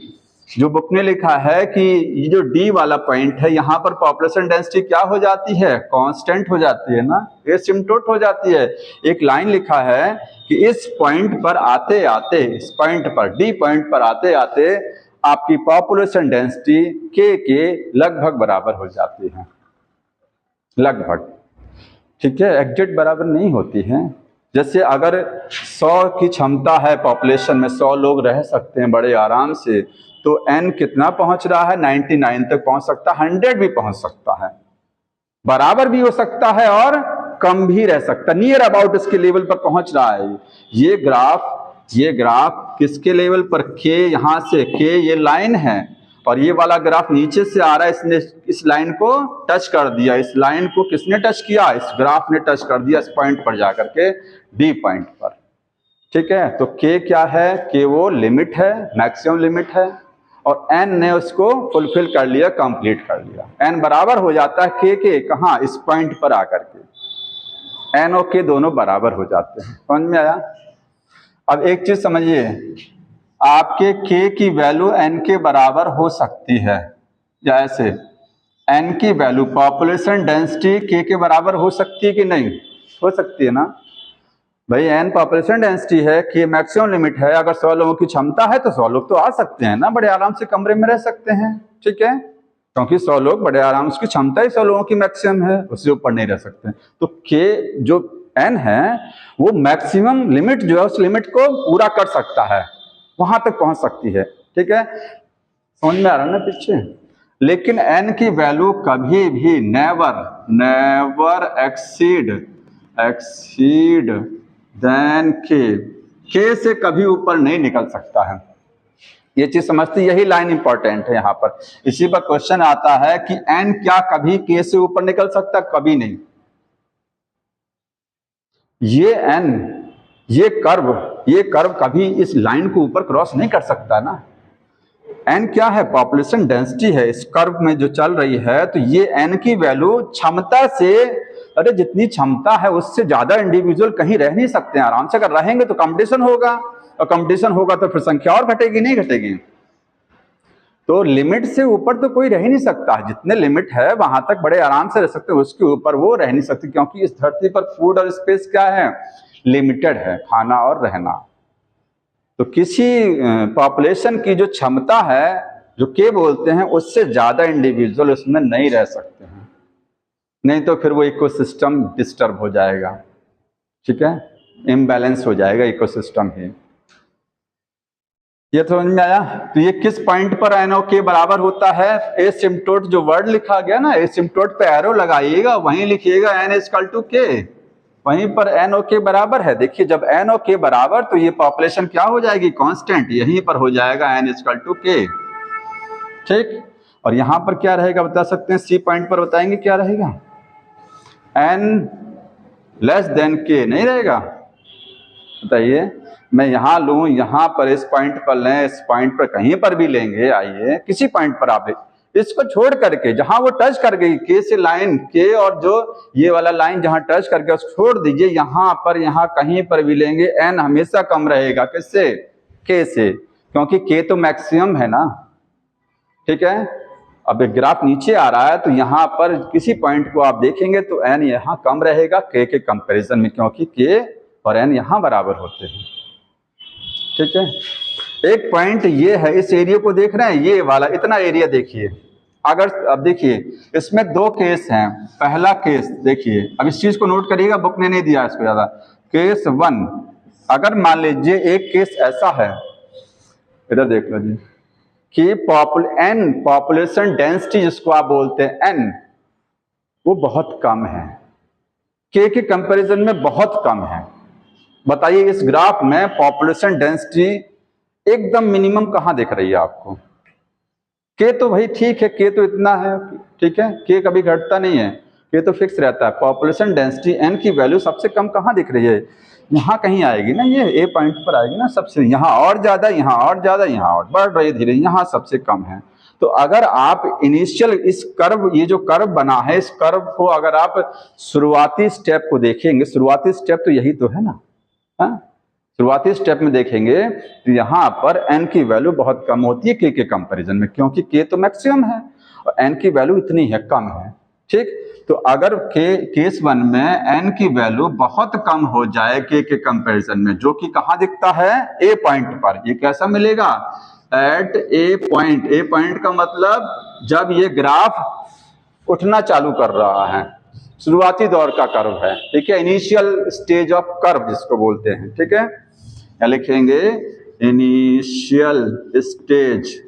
जो बुक ने लिखा है कि ये जो डी वाला पॉइंट है, यहाँ पर पॉपुलेशन डेंसिटी क्या हो जाती है, कांस्टेंट हो जाती है ना, एसिम्प्टोट हो जाती है। एक लाइन लिखा है कि इस पॉइंट पर आते आते, इस पॉइंट पर, डी पॉइंट पर आते आते आपकी पॉपुलेशन डेंसिटी के लगभग बराबर हो जाती है, लगभग। ठीक है, एग्जैक्ट बराबर नहीं होती है। जैसे अगर 100 की क्षमता है पॉपुलेशन में, 100 लोग रह सकते हैं बड़े आराम से, तो n कितना पहुंच रहा है, 99 तक पहुंच सकता है, 100 भी पहुंच सकता है, बराबर भी हो सकता है और कम भी रह सकता है, नियर अबाउट इसके लेवल पर पहुंच रहा है। ये ग्राफ किसके लेवल पर, के, यहां से के ये लाइन है, और ये वाला ग्राफ नीचे से आ रहा है, इसने इस लाइन को टच कर दिया। इस लाइन को किसने टच किया, इस ग्राफ ने टच कर दिया, इस पॉइंट पर जाकर के, डी पॉइंट पर। ठीक है, तो के क्या है, के वो लिमिट है, मैक्सिमम लिमिट है, और एन ने उसको फुलफिल कर लिया, कंप्लीट कर लिया। एन बराबर हो जाता है के कहाँ, इस पॉइंट पर आकर के एन और के दोनों बराबर हो जाते हैं। समझ में आया। अब एक चीज समझिए, आपके के की वैल्यू एन के बराबर हो सकती है, या ऐसे एन की वैल्यू पॉपुलेशन डेंसिटी के बराबर हो सकती है कि नहीं, हो सकती है ना भाई। एन पॉपुलेशन डेंसिटी है, के मैक्सिमम लिमिट है, अगर 100 लोगों की क्षमता है तो 100 लोग तो आ सकते हैं ना, बड़े आराम से कमरे में रह सकते हैं। ठीक है, क्योंकि 100 लोग बड़े आराम से, उसकी क्षमता ही 100 लोगों की मैक्सिमम है, उससे ऊपर नहीं रह सकते। तो के जो एन है वो मैक्सिमम लिमिट जो है, उस लिमिट को पूरा कर सकता है, वहां तक पहुंच सकती है। ठीक है, समझ में आ रहा है ना पीछे। लेकिन एन की वैल्यू कभी भी नेवर एक्सीड देन के से कभी ऊपर नहीं निकल सकता है। ये चीज समझती, यही लाइन इंपॉर्टेंट है यहाँ पर। इसी पर क्वेश्चन आता है कि एन क्या कभी के से ऊपर निकल सकता, कभी नहीं। ये एन, ये कर्व कभी इस लाइन को ऊपर क्रॉस नहीं कर सकता ना। एन क्या है, पॉपुलेशन डेंसिटी है, इस कर्व में जो चल रही है, तो ये एन की वैल्यू क्षमता से, अरे जितनी क्षमता है उससे ज्यादा इंडिविजुअल कहीं रह नहीं सकते हैं आराम से। अगर रहेंगे तो कंपटीशन होगा, और कंपटीशन होगा तो फिर संख्या और घटेगी, नहीं घटेगी। तो लिमिट से ऊपर तो कोई रह ही नहीं सकता, जितने लिमिट है वहां तक बड़े आराम से रह सकते हैं, उसके ऊपर वो रह नहीं सकते, क्योंकि इस धरती पर फूड और स्पेस क्या है, लिमिटेड है, खाना और रहना। तो किसी पॉपुलेशन की जो क्षमता है, जो के बोलते हैं, उससे ज्यादा इंडिविजुअल उसमें नहीं रह सकते हैं। नहीं तो फिर वो इकोसिस्टम डिस्टर्ब हो जाएगा, ठीक है, इम्बैलेंस हो जाएगा इकोसिस्टम ही। ये समझ में आया? तो ये किस पॉइंट पर NO के बराबर होता है? एसिम्पटोट जो वर्ड लिखा गया ना, एसिम्पटोट पे एरो लगाइएगा, वहीं लिखिएगा N इक्वल टू K, वहीं पर NO के बराबर है। देखिए जब NO के बराबर तो ये पॉपुलेशन क्या हो जाएगी? कांस्टेंट, यहीं पर हो जाएगा N इक्वल टू K, ठीक। और यहां पर क्या रहेगा बता सकते हैं? सी पॉइंट पर बताएंगे क्या रहेगा? N लेस देन K नहीं रहेगा? बताइए, मैं यहां लूं, यहां पर इस पॉइंट पर लें, इस पॉइंट पर कहीं पर भी लेंगे, आइए किसी पॉइंट पर आप इसको छोड़ करके जहां वो टच कर गई के से लाइन, के और जो ये वाला लाइन जहां टच करके उसको छोड़ दीजिए, यहां पर यहां कहीं पर भी लेंगे एन हमेशा कम रहेगा। किससे? के से, क्योंकि के तो मैक्सिमम है ना, ठीक है। अब एक ग्राफ नीचे आ रहा है तो यहां पर किसी पॉइंट को आप देखेंगे तो एन यहां कम रहेगा के कंपैरिजन में, क्योंकि के और एन यहां बराबर होते हैं, ठीक है। एक पॉइंट ये है, इस एरिया को देख रहे हैं, ये वाला इतना एरिया देखिए। अगर अब देखिए इसमें दो केस हैं। पहला केस देखिए, अब इस चीज को नोट करिएगा, बुक ने नहीं दिया इसको ज्यादा। केस 1, अगर मान लीजिए एक केस ऐसा है, इधर देख लो जी, कि पॉपुलेशन डेंसिटी जिसको आप बोलते हैं एन, वो बहुत कम है, के कंपैरिजन में बहुत कम है। बताइए इस ग्राफ में पॉपुलेशन डेंसिटी एकदम मिनिमम कहां दिख रही है आपको? के तो भाई ठीक है, के तो इतना है, ठीक है, के कभी घटता नहीं है, के तो फिक्स रहता है। पॉपुलेशन डेंसिटी एन की वैल्यू सबसे कम कहां दिख रही है? यहाँ कहीं आएगी ना, ये ए पॉइंट पर आएगी ना सबसे, यहाँ और ज्यादा, यहाँ और ज्यादा, यहाँ और बढ़ रही है धीरे, यहाँ सबसे कम है। तो अगर आप इनिशियल इस कर्व, ये जो कर्व बना है, इस कर्व को अगर आप शुरुआती स्टेप को देखेंगे, शुरुआती स्टेप तो यही तो है ना, शुरुआती स्टेप में देखेंगे तो यहां पर n की वैल्यू बहुत कम होती है के कंपैरिजन में, क्योंकि k तो मैक्सिमम है और n की वैल्यू इतनी है, कम है, ठीक। तो अगर केस 1 में n की वैल्यू बहुत कम हो जाए के कंपैरिजन में, जो कि कहां दिखता है? ए पॉइंट पर। ये कैसा मिलेगा? एट ए पॉइंट। ए पॉइंट का मतलब जब ये ग्राफ उठना चालू कर रहा है, शुरुआती दौर का कर्व है, ठीक है, इनिशियल स्टेज ऑफ कर्व जिसको बोलते हैं, ठीक है। क्या लिखेंगे? Initial stage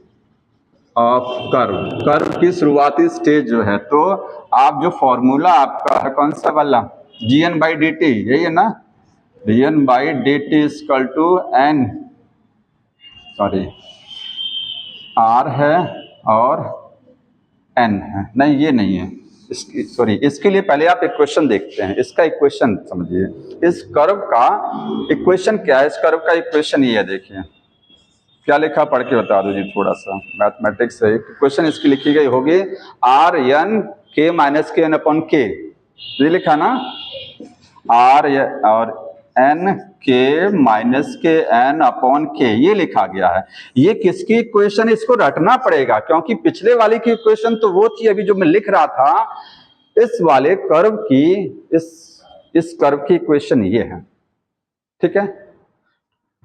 of curve, curve की शुरुआती स्टेज जो है। तो आप जो फॉर्मूला आपका है कौन सा वाला? gn बाई डी टी, यही है ना, gn by D T equal to N, sorry R है और एन है, नहीं ये नहीं है, सॉरी, इसके लिए पहले आप इक्वेशन देखते हैं। इसका इक्वेशन समझिए, इस कर्व का इक्वेशन क्या है? इस कर्व का इक्वेशन ये है, देखिए क्या लिखा, पढ़ के बता दो जी थोड़ा सा, मैथमेटिक्स है। इक्वेशन इसकी लिखी गई होगी आर एन के माइनस के एन अपॉन के, ये लिखा ना, आर और एन के माइनस के एन अपॉन के, ये लिखा गया है। ये किसकी इक्वेशन? इसको रटना पड़ेगा, क्योंकि पिछले वाले की इक्वेशन तो वो थी, अभी जो मैं लिख रहा था इस वाले कर्व की, इस कर्व की इक्वेशन ये है, ठीक है।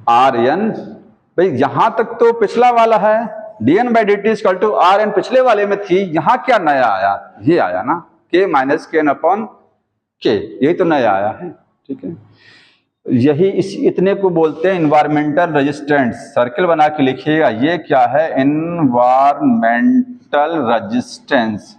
आर एन, भाई यहां तक तो पिछला वाला है, dn by D T equal to R N पिछले वाले में थी, यहां क्या नया आया? ये आया ना, के माइनस के एन अपॉन के, यही तो नया आया है, ठीक है। यही इस इतने को बोलते हैं इन्वायरमेंटल रेजिस्टेंस। सर्कल बना के लिखिएगा, ये क्या है? Environmental resistance.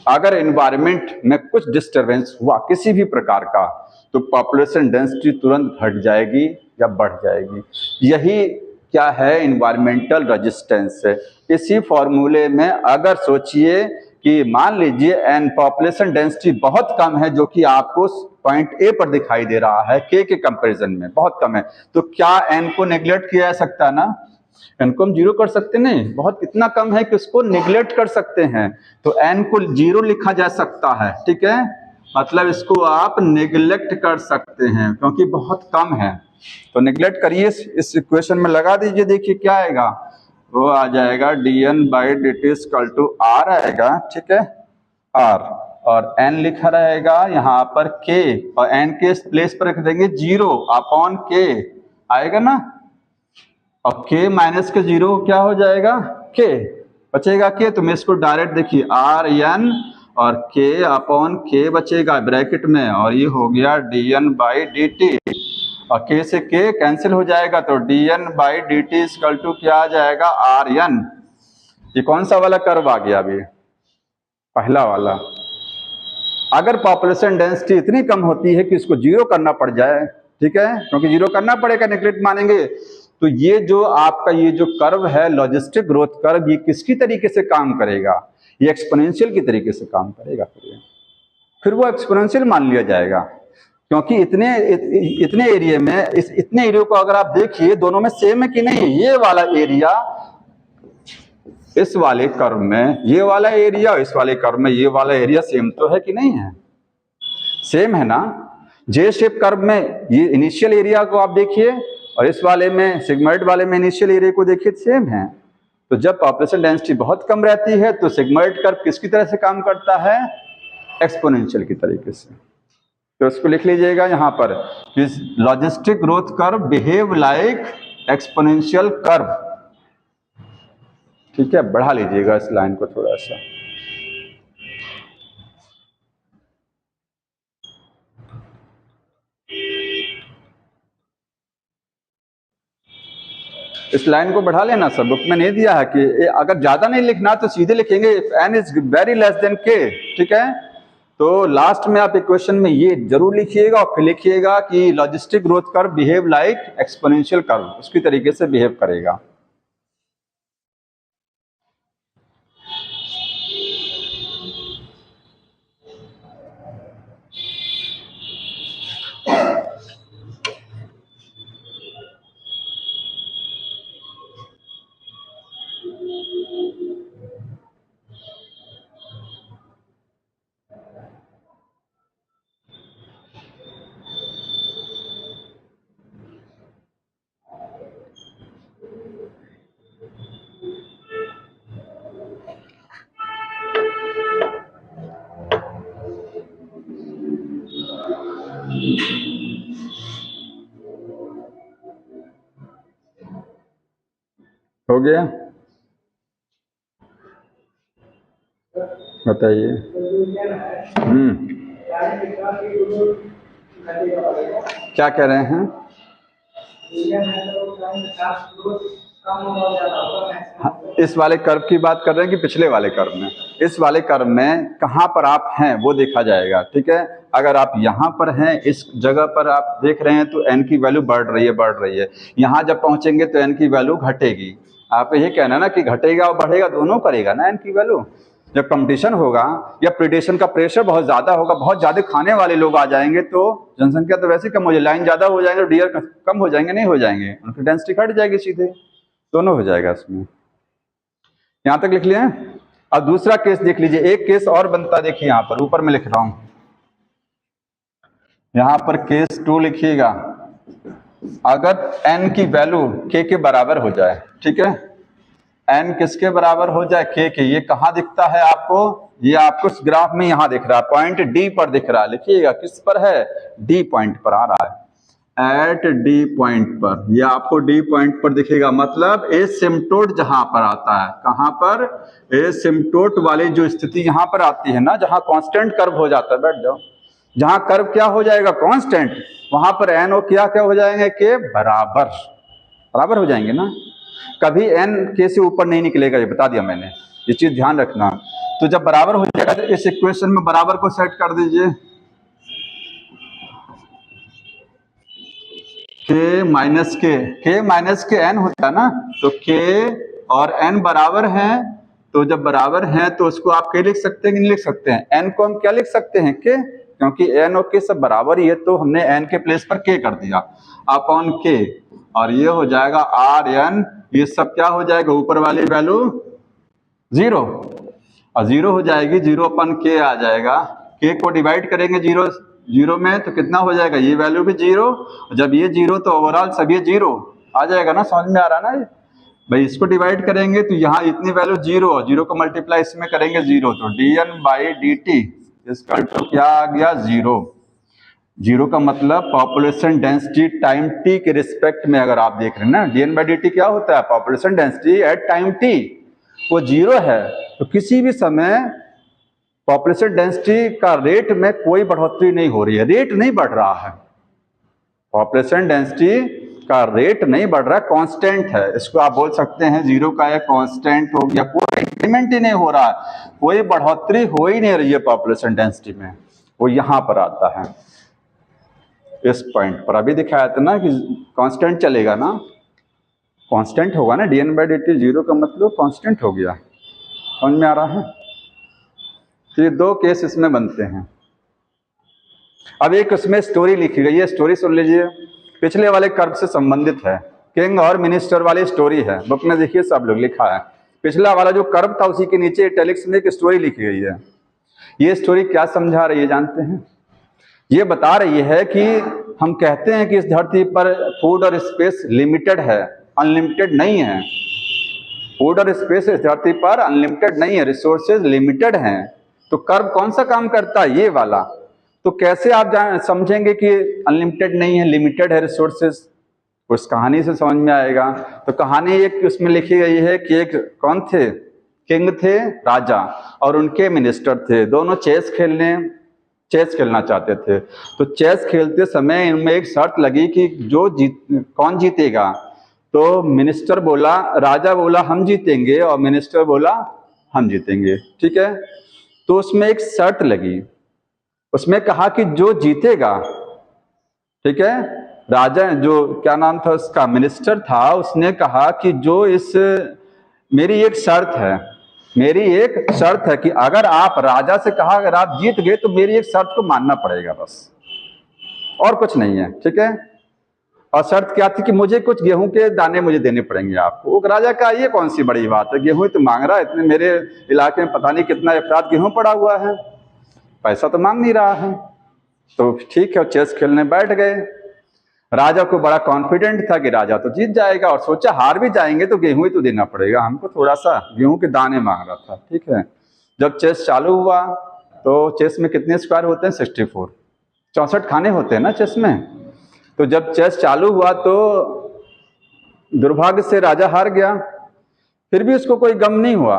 अगर एनवायरमेंट में कुछ डिस्टरबेंस हुआ किसी भी प्रकार का, तो पॉपुलेशन डेंसिटी तुरंत घट जाएगी या बढ़ जाएगी। यही क्या है? एनवायरमेंटल रेजिस्टेंस है। इसी फॉर्मूले में अगर सोचिए कि मान लीजिए एन पॉपुलेशन डेंसिटी बहुत कम है, जो कि आपको पॉइंट ए पर दिखाई दे रहा है, के कंपैरिजन में बहुत कम है, तो क्या एन को नेग्लेक्ट किया जा सकता है ना? एन को हम जीरो कर सकते नहीं, बहुत इतना कम है कि उसको निगलेक्ट कर सकते हैं, तो एन को जीरो लिखा जा सकता है, ठीक है। मतलब इसको आप निगलेक्ट कर सकते हैं क्योंकि बहुत कम है, तो निगलेक्ट करिए, इस इक्वेशन में लगा दीजिए, देखिए क्या आएगा, वो आ जाएगा dn by D T equal to R आएगा, ठीक है, आर, और n लिखा रहेगा यहाँ पर k, और n के प्लेस पर रख देंगे जीरो अपॉन k, आएगा ना, और k माइनस के जीरो क्या हो जाएगा? k, बचेगा के, तो मैं इसको डायरेक्ट देखिए आर एन और के अपॉन के बचेगा ब्रैकेट में, और ये हो गया D N by D T, और के से के कैंसिल हो जाएगा, तो D N by D T equal to क्या आ जाएगा आर एन। ये कौन सा वाला कर्व आ गया अभी, पहला वाला। अगर पॉपुलेशन डेंसिटी इतनी कम होती है कि इसको जीरो करना पड़ जाए, ठीक है, क्योंकि जीरो करना पड़ेगा, नेगलेक्ट मानेंगे, तो ये जो आपका ये जो कर्व है लॉजिस्टिक ग्रोथ कर्व, ये किसकी तरीके से काम करेगा, ये एक्सपोनेंशियल की तरीके से काम करेगा। फिर वो एक्सपोनेंशियल मान लिया जाएगा, क्योंकि इतने एरिया में इतने एरिया को अगर आप देखिए दोनों में सेम है कि नहीं, ये वाला एरिया इस वाले कर्व में, ये वाला एरिया इस वाले कर्व में, ये वाला एरिया सेम तो है कि नहीं है, सेम है ना। जे शेप कर्व में ये इनिशियल एरिया को आप देखिए, और इस वाले में सिग्मॉइड वाले में इनिशियल एरिया को देखिए, सेम है। तो जब पॉपुलेशन डेंसिटी बहुत कम रहती है तो सिग्मॉइड कर्व किसकी तरह से काम करता है, एक्सपोनेंशियल की तरीके से। तो इसको लिख लीजिएगा यहाँ पर, logistic growth curve behave like exponential curve, ठीक है। बढ़ा लीजिएगा इस लाइन को थोड़ा सा, इस लाइन को बढ़ा लेना। सब बुक में नहीं दिया है कि अगर ज्यादा नहीं लिखना तो सीधे लिखेंगे if N is very less than K, ठीक है। तो लास्ट में आप इक्वेशन में ये जरूर लिखिएगा, और फिर लिखिएगा कि logistic growth curve behave like exponential curve, उसकी तरीके से बिहेव करेगा। हो गया, बताइए। क्या कह रहे हैं, इस वाले कर्व की बात कर रहे हैं कि पिछले वाले कर्व में? इस वाले कर्व में कहाँ पर आप हैं वो देखा जाएगा, ठीक है। अगर आप यहाँ पर हैं, इस जगह पर आप देख रहे हैं, तो n की वैल्यू बढ़ रही है। यहाँ जब पहुंचेंगे तो n की वैल्यू घटेगी। आप ये कहना ना कि घटेगा और बढ़ेगा दोनों करेगा ना n की वैल्यू। जब कंपटीशन होगा या प्रीडेशन का प्रेशर बहुत ज्यादा होगा, बहुत ज्यादा खाने वाले लोग आ जाएंगे, तो जनसंख्या तो वैसे कम हो जाएगी, लाइन ज्यादा हो जाएंगे, डियर कम हो जाएंगे, नहीं हो जाएंगे, उनकी डेंसिटी घट जाएगी, सीधे दोनों हो जाएगा इसमें। यहां तक लिख लिया। अब दूसरा केस देख लीजिए, एक केस और बनता, देखिए यहां पर ऊपर में लिख रहा हूं, यहां पर केस 2 लिखिएगा। अगर n की वैल्यू k के बराबर हो जाए, ठीक है, n किसके बराबर हो जाए, k के। ये कहां दिखता है आपको, ये आपको इस ग्राफ में यहां दिख रहा है, पॉइंट D पर दिख रहा है। लिखिएगा किस पर है, D पॉइंट पर आ रहा है, एट D पॉइंट पर। ये आपको D पॉइंट पर दिखेगा, मतलब एसिम्प्टोट जहां पर आता है, कहां पर, एसिम्प्टोट वाली जो स्थिति यहां पर आती है ना, जहां कांस्टेंट कर्व हो जाता है, बैठ जाओ, जहां कर्व क्या हो जाएगा, कांस्टेंट, वहां पर n और क्या हो जाएंगे, के बराबर हो जाएंगे ना। कभी n के से ऊपर नहीं निकलेगा, ये बता दिया मैंने, ये चीज ध्यान रखना। तो जब बराबर हो जाएगा तो इस इक्वेशन में बराबर को सेट कर दीजिए, k माइनस के n होता है ना, तो k और n बराबर हैं, तो जब बराबर हैं तो उसको आप क्या लिख सकते हैं कि नहीं लिख सकते हैं, n को हम क्या लिख सकते हैं, k, क्योंकि n और k सब बराबर ही है, तो हमने n के प्लेस पर k कर दिया अपॉन k, और ये हो जाएगा आर एन, ये सब क्या हो जाएगा, ऊपर वाली वैल्यू 0, और 0 हो जाएगी, 0 अपन k आ जाएगा, k को डिवाइड करेंगे 0 में तो कितना हो जाएगा, ये वैल्यू भी 0, जब ये 0 तो ओवरऑल सब ये 0 आ जाएगा ना, समझ में आ रहा ना भाई। इसको डिवाइड करेंगे तो यहाँ इतनी वैल्यू 0, 0 को मल्टीप्लाई इसमें करेंगे 0, तो dn बाई dt इसका तो क्या आ गया, 0 का मतलब पॉपुलेशन डेंसिटी टाइम t के रिस्पेक्ट में अगर आप देख रहे हैं ना, dn बाई dt क्या होता है, population density at time t। वो 0 है तो किसी भी समय पॉपुलेशन डेंसिटी का रेट में कोई बढ़ोतरी नहीं हो रही है, रेट नहीं बढ़ रहा है, पॉपुलेशन डेंसिटी का रेट नहीं बढ़ रहा है, कांस्टेंट है। इसको आप बोल सकते हैं 0 का एक कांस्टेंट हो गया, कोई इंक्रीमेंट ही नहीं हो रहा है, कोई बढ़ोतरी हो ही नहीं रही है पॉपुलेशन डेंसिटी में। वो यहाँ पर आता है इस पॉइंट पर, अभी दिखाया था ना कि कांस्टेंट चलेगा ना, कांस्टेंट होगा ना, dn/dt 0 का मतलब कांस्टेंट हो गया। समझ में आ रहा है? तो ये 2 केस इसमें बनते हैं। अब एक उसमें स्टोरी लिखी गई है, स्टोरी सुन लीजिए, पिछले वाले कर्व से संबंधित है, किंग और मिनिस्टर वाली स्टोरी है, बुक में देखिए सब लोग लिखा है। पिछला वाला जो कर्व था उसी के नीचे इटैलिक्स में एक स्टोरी लिखी गई है। ये स्टोरी क्या समझा रही है जानते हैं? ये बता रही है कि हम कहते हैं कि इस धरती पर फूड और स्पेस लिमिटेड है, अनलिमिटेड नहीं है। फूड और स्पेस इस धरती पर अनलिमिटेड नहीं है, रिसोर्सेज लिमिटेड हैं। तो कर्व कौन सा काम करता है? ये वाला। तो कैसे आप समझेंगे कि अनलिमिटेड नहीं है, लिमिटेड है रिसोर्सेज? उस कहानी से समझ में आएगा। तो कहानी एक उसमें लिखी गई है कि एक कौन थे, किंग थे, राजा, और उनके मिनिस्टर थे, दोनों चेस खेलना चाहते थे। तो चेस खेलते समय इनमें एक शर्त लगी कि कौन जीतेगा। तो मिनिस्टर बोला, राजा बोला हम जीतेंगे, और मिनिस्टर बोला हम जीतेंगे, ठीक है। तो उसमें एक शर्त लगी, उसमें कहा कि जो जीतेगा, ठीक है, राजा जो क्या नाम था उसका, मिनिस्टर था, उसने कहा कि मेरी एक शर्त है कि अगर आप राजा से कहा अगर आप जीत गए तो मेरी एक शर्त को मानना पड़ेगा, बस और कुछ नहीं है, ठीक है। और शर्त क्या थी कि मुझे कुछ गेहूं के दाने मुझे देने पड़ेंगे आपको। वो राजा का ये कौन सी बड़ी बात है, गेहूं तो मांग रहा है, इतने मेरे इलाके में पता नहीं कितना अफराद गेहूं पड़ा हुआ है, पैसा तो मांग नहीं रहा है। तो ठीक है, चेस खेलने बैठ गए। राजा को बड़ा कॉन्फिडेंट था कि राजा तो जीत जाएगा, और सोचा हार भी जाएंगे तो गेहूं ही तो देना पड़ेगा हमको, थोड़ा सा गेहूं के दाने मांग रहा था, ठीक है। जब चेस चालू हुआ तो चेस में कितने स्क्वायर होते हैं? 64, 64 खाने होते हैं ना चेस में। तो जब चेस चालू हुआ तो दुर्भाग्य से राजा हार गया। फिर भी उसको कोई गम नहीं हुआ,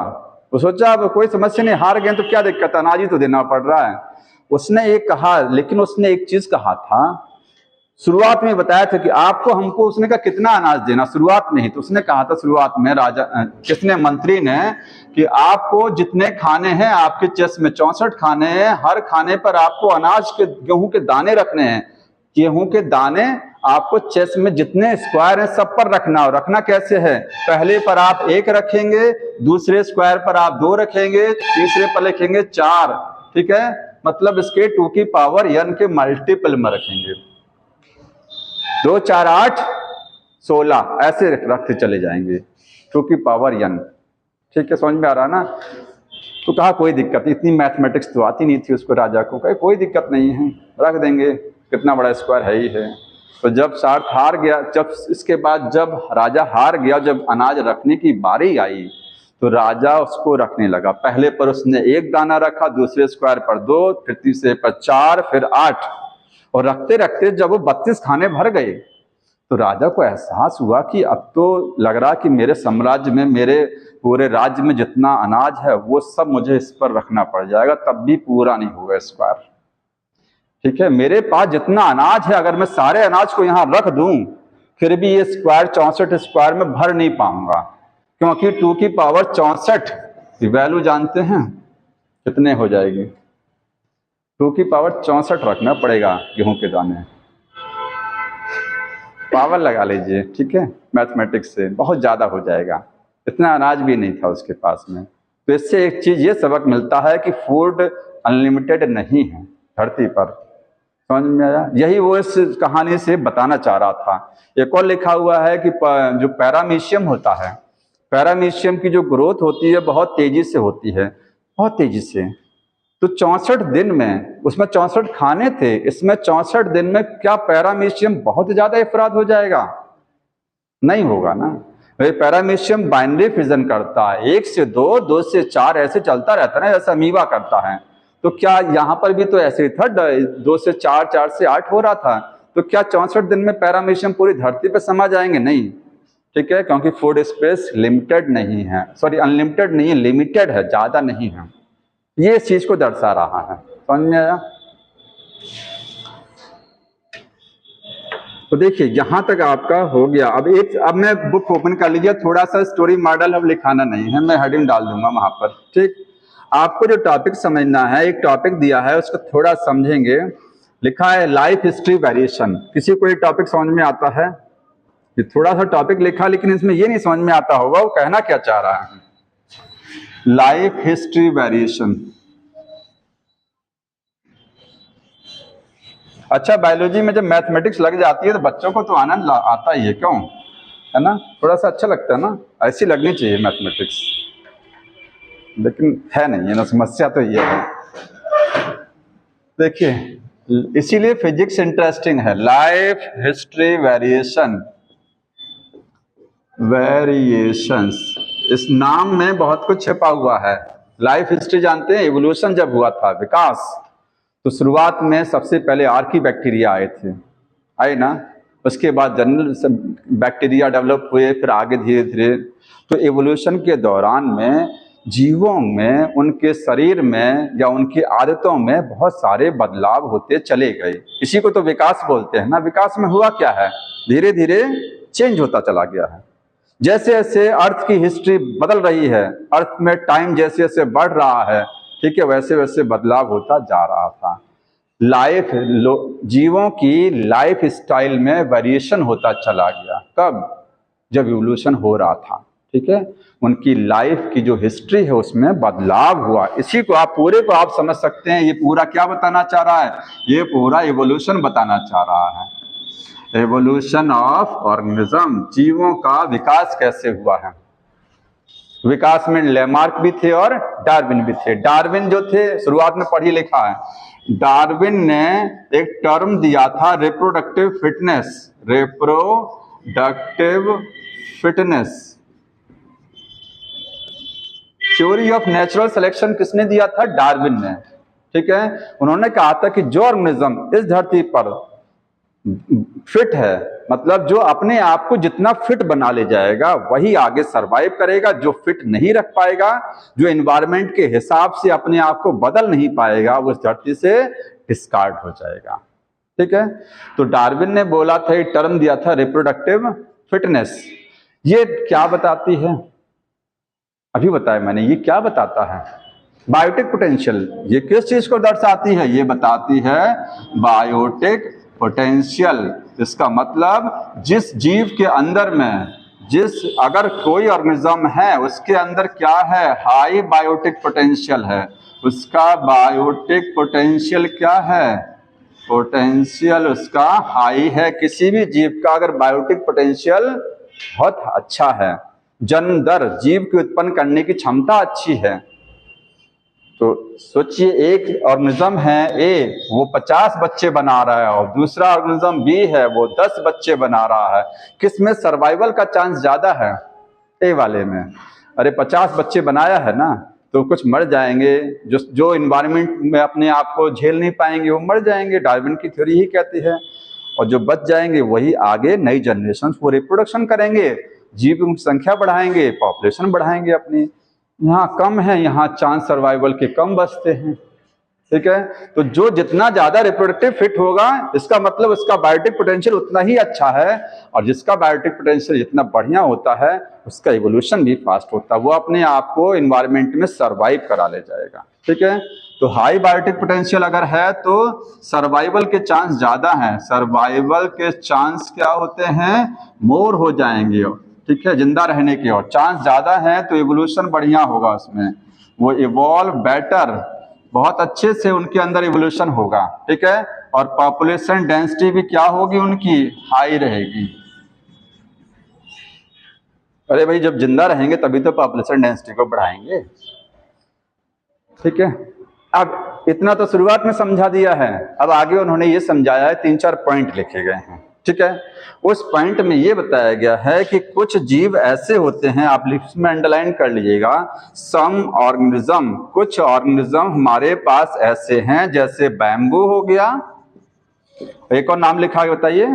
वो सोचा अब कोई समस्या नहीं, हार गए तो क्या दिक्कत, अनाज ही तो देना पड़ रहा है। उसने एक कहा, लेकिन उसने एक चीज कहा था, शुरुआत में बताया था कि आपको हमको, उसने कहा कितना अनाज देना शुरुआत में ही। तो उसने कहा था शुरुआत में किसने, मंत्री ने, कि आपको जितने खाने हैं, आपके चेस में 64 खाने हैं, हर खाने पर आपको अनाज के गेहूं के दाने रखने हैं। गेहूं के दाने आपको चेस में जितने स्क्वायर हैं सब पर रखना। और रखना कैसे है, पहले पर आप 1 रखेंगे, दूसरे स्क्वायर पर आप 2 रखेंगे, तीसरे पर लिखेंगे 4, ठीक है। मतलब इसके 2 की पावर n के मल्टीपल में रखेंगे, 2 4 8 16 ऐसे रखते चले जाएंगे, 2 की पावर n, ठीक है। समझ में आ रहा ना? तो कहा कोई दिक्कत नहीं, इतनी मैथमेटिक्स तो आती नहीं थी उसको, राजा को, कहा कोई दिक्कत नहीं है, रख देंगे, कितना बड़ा स्क्वायर है ही है। तो जब सार्थ हार गया, जब इसके बाद जब राजा हार गया, जब अनाज रखने की बारी आई तो राजा उसको रखने लगा। पहले पर उसने 1 दाना रखा, दूसरे स्क्वायर पर 2, फिर तीसरे पर 4, फिर 8, और रखते रखते जब वो 32 खाने भर गए तो राजा को एहसास हुआ कि अब तो लग रहा कि मेरे साम्राज्य में, मेरे पूरे राज्य में जितना अनाज है वो सब मुझे इस पर रखना पड़ जाएगा, तब भी पूरा नहीं होगा स्क्वायर, ठीक है। मेरे पास जितना अनाज है, अगर मैं सारे अनाज को यहाँ रख दूं फिर भी ये स्क्वायर 64 स्क्वायर में भर नहीं पाऊंगा, क्योंकि 2 की पावर 64 की वैल्यू जानते हैं कितने हो जाएगी, 2 की पावर 64 रखना पड़ेगा गेहूं के दाने, पावर लगा लीजिए, ठीक है, मैथमेटिक्स से बहुत ज्यादा हो जाएगा, इतना अनाज भी नहीं था उसके पास में। तो इससे एक चीज ये सबक मिलता है कि फूड अनलिमिटेड नहीं है धरती पर। समझ में आया? यही वो इस कहानी से बताना चाह रहा था। एक और लिखा हुआ है कि जो पैरामीशियम होता है, पैरामीशियम की जो ग्रोथ होती है बहुत तेजी से होती है, बहुत तेजी से। तो 64 दिन में, उसमें 64 खाने थे, इसमें 64 दिन में क्या पैरामीशियम बहुत ज्यादा अफराद हो जाएगा? नहीं होगा ना। पैरामीशियम बाइनरी फिजन करता है, 1 से 2, 2 से 4 ऐसे चलता रहता है ना, जैसे अमीबा करता है। तो क्या यहाँ पर भी तो ऐसे ही था, 2 से 4, 4 से 8 हो रहा था। तो क्या 64 दिन में पैरामीशियम पूरी धरती पर समा जाएंगे? नहीं, ठीक है, क्योंकि फूड स्पेस लिमिटेड नहीं है, सॉरी अनलिमिटेड नहीं है, लिमिटेड है, ज्यादा नहीं है। ये इस चीज को दर्शा रहा है, समझ में आया? तो देखिए यहां तक आपका हो गया। अब मैं बुक ओपन कर लीजिए, थोड़ा सा स्टोरी मॉडल अब लिखाना नहीं है, मैं हेडिंग डाल दूंगा वहां पर। ठीक, आपको जो टॉपिक समझना है, एक टॉपिक दिया है उसको थोड़ा समझेंगे। लिखा है लाइफ हिस्ट्री वेरिएशन। किसी को ये टॉपिक समझ में आता है? ये थोड़ा सा टॉपिक लिखा, लेकिन इसमें ये नहीं समझ में आता होगा वो कहना क्या चाह रहा है। Life history variation. अच्छा, बायोलॉजी में जब मैथमेटिक्स लग जाती है तो बच्चों को तो आनंद आता ही है, क्यों, है ना? थोड़ा सा अच्छा लगता है ना, ऐसी लगनी चाहिए मैथमेटिक्स, लेकिन है नहीं, है ना, समस्या तो ये है। देखिए, इसीलिए फिजिक्स इंटरेस्टिंग है। लाइफ हिस्ट्री वेरिएशन, वेरिएशंस, इस नाम में बहुत कुछ छिपा हुआ है। लाइफ हिस्ट्री जानते हैं, इवोल्यूशन जब हुआ था, विकास, तो शुरुआत में सबसे पहले आर्की बैक्टीरिया आए ना, उसके बाद जनरल बैक्टीरिया डेवलप हुए, फिर आगे धीरे धीरे। तो इवोल्यूशन के दौरान में जीवों में, उनके शरीर में या उनकी आदतों में बहुत सारे बदलाव होते चले गए। इसी को तो विकास बोलते हैं ना। विकास में हुआ क्या है, धीरे धीरे चेंज होता चला गया है। जैसे जैसे अर्थ की हिस्ट्री बदल रही है, अर्थ में टाइम जैसे जैसे बढ़ रहा है, ठीक है, वैसे वैसे बदलाव होता जा रहा था। जीवों की लाइफ स्टाइल में वेरिएशन होता चला गया। कब? जब इवोल्यूशन हो रहा था, ठीक है, उनकी लाइफ की जो हिस्ट्री है उसमें बदलाव हुआ। इसी को आप पूरे को आप समझ सकते हैं। ये पूरा क्या बताना चाह रहा है? ये पूरा इवोल्यूशन बताना चाह रहा है। एवोल्यूशन ऑफ ऑर्गेनिज्म, जीवों का विकास कैसे हुआ है। विकास में लेमार्क भी थे और डार्विन भी थे। डार्विन जो थे, शुरुआत में पढ़ी लिखा है, डार्विन ने एक टर्म दिया था reproductive fitness. Reproductive fitness, theory of natural selection किसने दिया था? डार्विन ने, ठीक है। उन्होंने कहा था कि जो ऑर्गेनिज्म इस धरती पर फिट है, मतलब जो अपने आप को जितना फिट बना ले जाएगा वही आगे सरवाइव करेगा। जो फिट नहीं रख पाएगा, जो एनवायरनमेंट के हिसाब से अपने आप को बदल नहीं पाएगा, वो इस धरती से डिस्कार्ड हो जाएगा, ठीक है। तो डार्विन ने बोला था, एक टर्म दिया था रिप्रोडक्टिव फिटनेस। ये क्या बताती है? अभी बताया मैंने, ये क्या बताता है? Biotic potential. ये किस चीज को दर्शाती है? ये बताती है बायोटिक पोटेंशियल। इसका मतलब जिस जीव के अंदर में, अगर कोई ऑर्गेनिज्म है उसके अंदर क्या है? हाई बायोटिक पोटेंशियल है। उसका बायोटिक पोटेंशियल क्या है? पोटेंशियल उसका हाई है। किसी भी जीव का अगर बायोटिक पोटेंशियल बहुत अच्छा है, जन्म दर, जीव की उत्पन्न करने की क्षमता अच्छी है, तो सोचिए एक ऑर्गेनिज्म है ए, वो 50 बच्चे बना रहा है, और दूसरा ऑर्गेनिज्म बी है, वो 10 बच्चे बना रहा है। किस में सर्वाइवल का चांस ज्यादा है? ए वाले में। अरे 50 बच्चे बनाया है ना, तो कुछ मर जाएंगे, जो इन्वायरमेंट में अपने आप को झेल नहीं पाएंगे वो मर जाएंगे। डार्विन की थ्योरी ही कहती है। और जो बच जाएंगे वही आगे नई जनरेशन को रिप्रोडक्शन करेंगे, जीव की संख्या बढ़ाएंगे, पॉपुलेशन बढ़ाएंगे अपनी। यहाँ कम है, यहाँ चांस सर्वाइवल के कम बचते हैं, ठीक है। तो जो जितना ज्यादा रिप्रोडक्टिव फिट होगा, इसका मतलब उसका बायोटिक पोटेंशियल उतना ही अच्छा है, और जिसका बायोटिक पोटेंशियल जितना बढ़िया होता है उसका इवोल्यूशन भी फास्ट होता है, वो अपने आप को इन्वायरमेंट में सर्वाइव करा ले जाएगा, ठीक है। तो हाई बायोटिक पोटेंशियल अगर है तो सर्वाइवल के चांस ज्यादा हैं। सर्वाइवल के चांस क्या होते हैं? मोर हो जाएंगे, ठीक है, जिंदा रहने के और चांस ज्यादा है, तो इवोल्यूशन बढ़िया होगा उसमें, वो इवॉल्व बेटर, बहुत अच्छे से उनके अंदर इवोल्यूशन होगा, ठीक है। और पॉपुलेशन डेंसिटी भी क्या होगी उनकी? हाई रहेगी। अरे भाई, जब जिंदा रहेंगे तभी तो पॉपुलेशन डेंसिटी को बढ़ाएंगे, ठीक है। अब इतना तो शुरुआत में समझा दिया है, अब आगे उन्होंने ये समझाया है, 3-4 पॉइंट लिखे गए हैं, ठीक है। उस पॉइंट में ये बताया गया है कि कुछ जीव ऐसे होते हैं, आप लिस्ट में अंडरलाइन कर लीजिएगा, सम ऑर्गेनिज्म, कुछ ऑर्गेनिज्म हमारे पास ऐसे हैं, जैसे बैम्बू हो गया, एक और नाम लिखा है बताइए,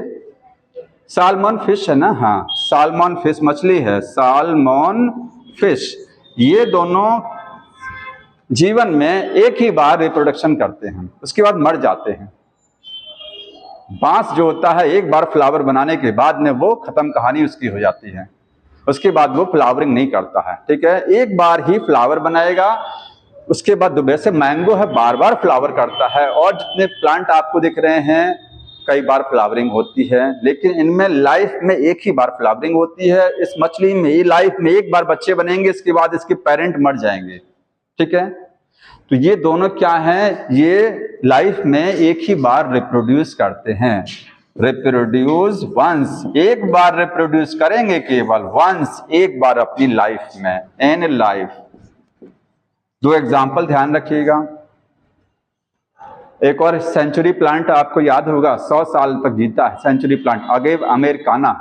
साल्मन फिश है ना, हाँ साल्मन फिश मछली है, साल्मन फिश, ये दोनों जीवन में एक ही बार रिप्रोडक्शन करते हैं, उसके बाद मर जाते हैं। बांस जो होता है एक बार फ्लावर बनाने के बाद में वो खत्म, कहानी उसकी हो जाती है, उसके बाद वो फ्लावरिंग नहीं करता है। ठीक है, एक बार ही फ्लावर बनाएगा, उसके बाद वैसे मैंगो है बार बार फ्लावर करता है, और जितने प्लांट आपको दिख रहे हैं कई बार फ्लावरिंग होती है, लेकिन इनमें लाइफ में एक ही बार फ्लावरिंग होती है। इस मछली में ये लाइफ में एक बार बच्चे बनेंगे, इसके बाद इसके पेरेंट मर जाएंगे। ठीक है, तो ये दोनों क्या हैं, ये लाइफ में एक ही बार रिप्रोड्यूस करते हैं, रिप्रोड्यूस वंस, एक बार रिप्रोड्यूस करेंगे केवल वंस, एक बार अपनी लाइफ में, इन लाइफ। दो एग्जाम्पल ध्यान रखिएगा। एक और सेंचुरी प्लांट आपको याद होगा, 100 साल तक जीता है सेंचुरी प्लांट, अगेव अमेरिकाना।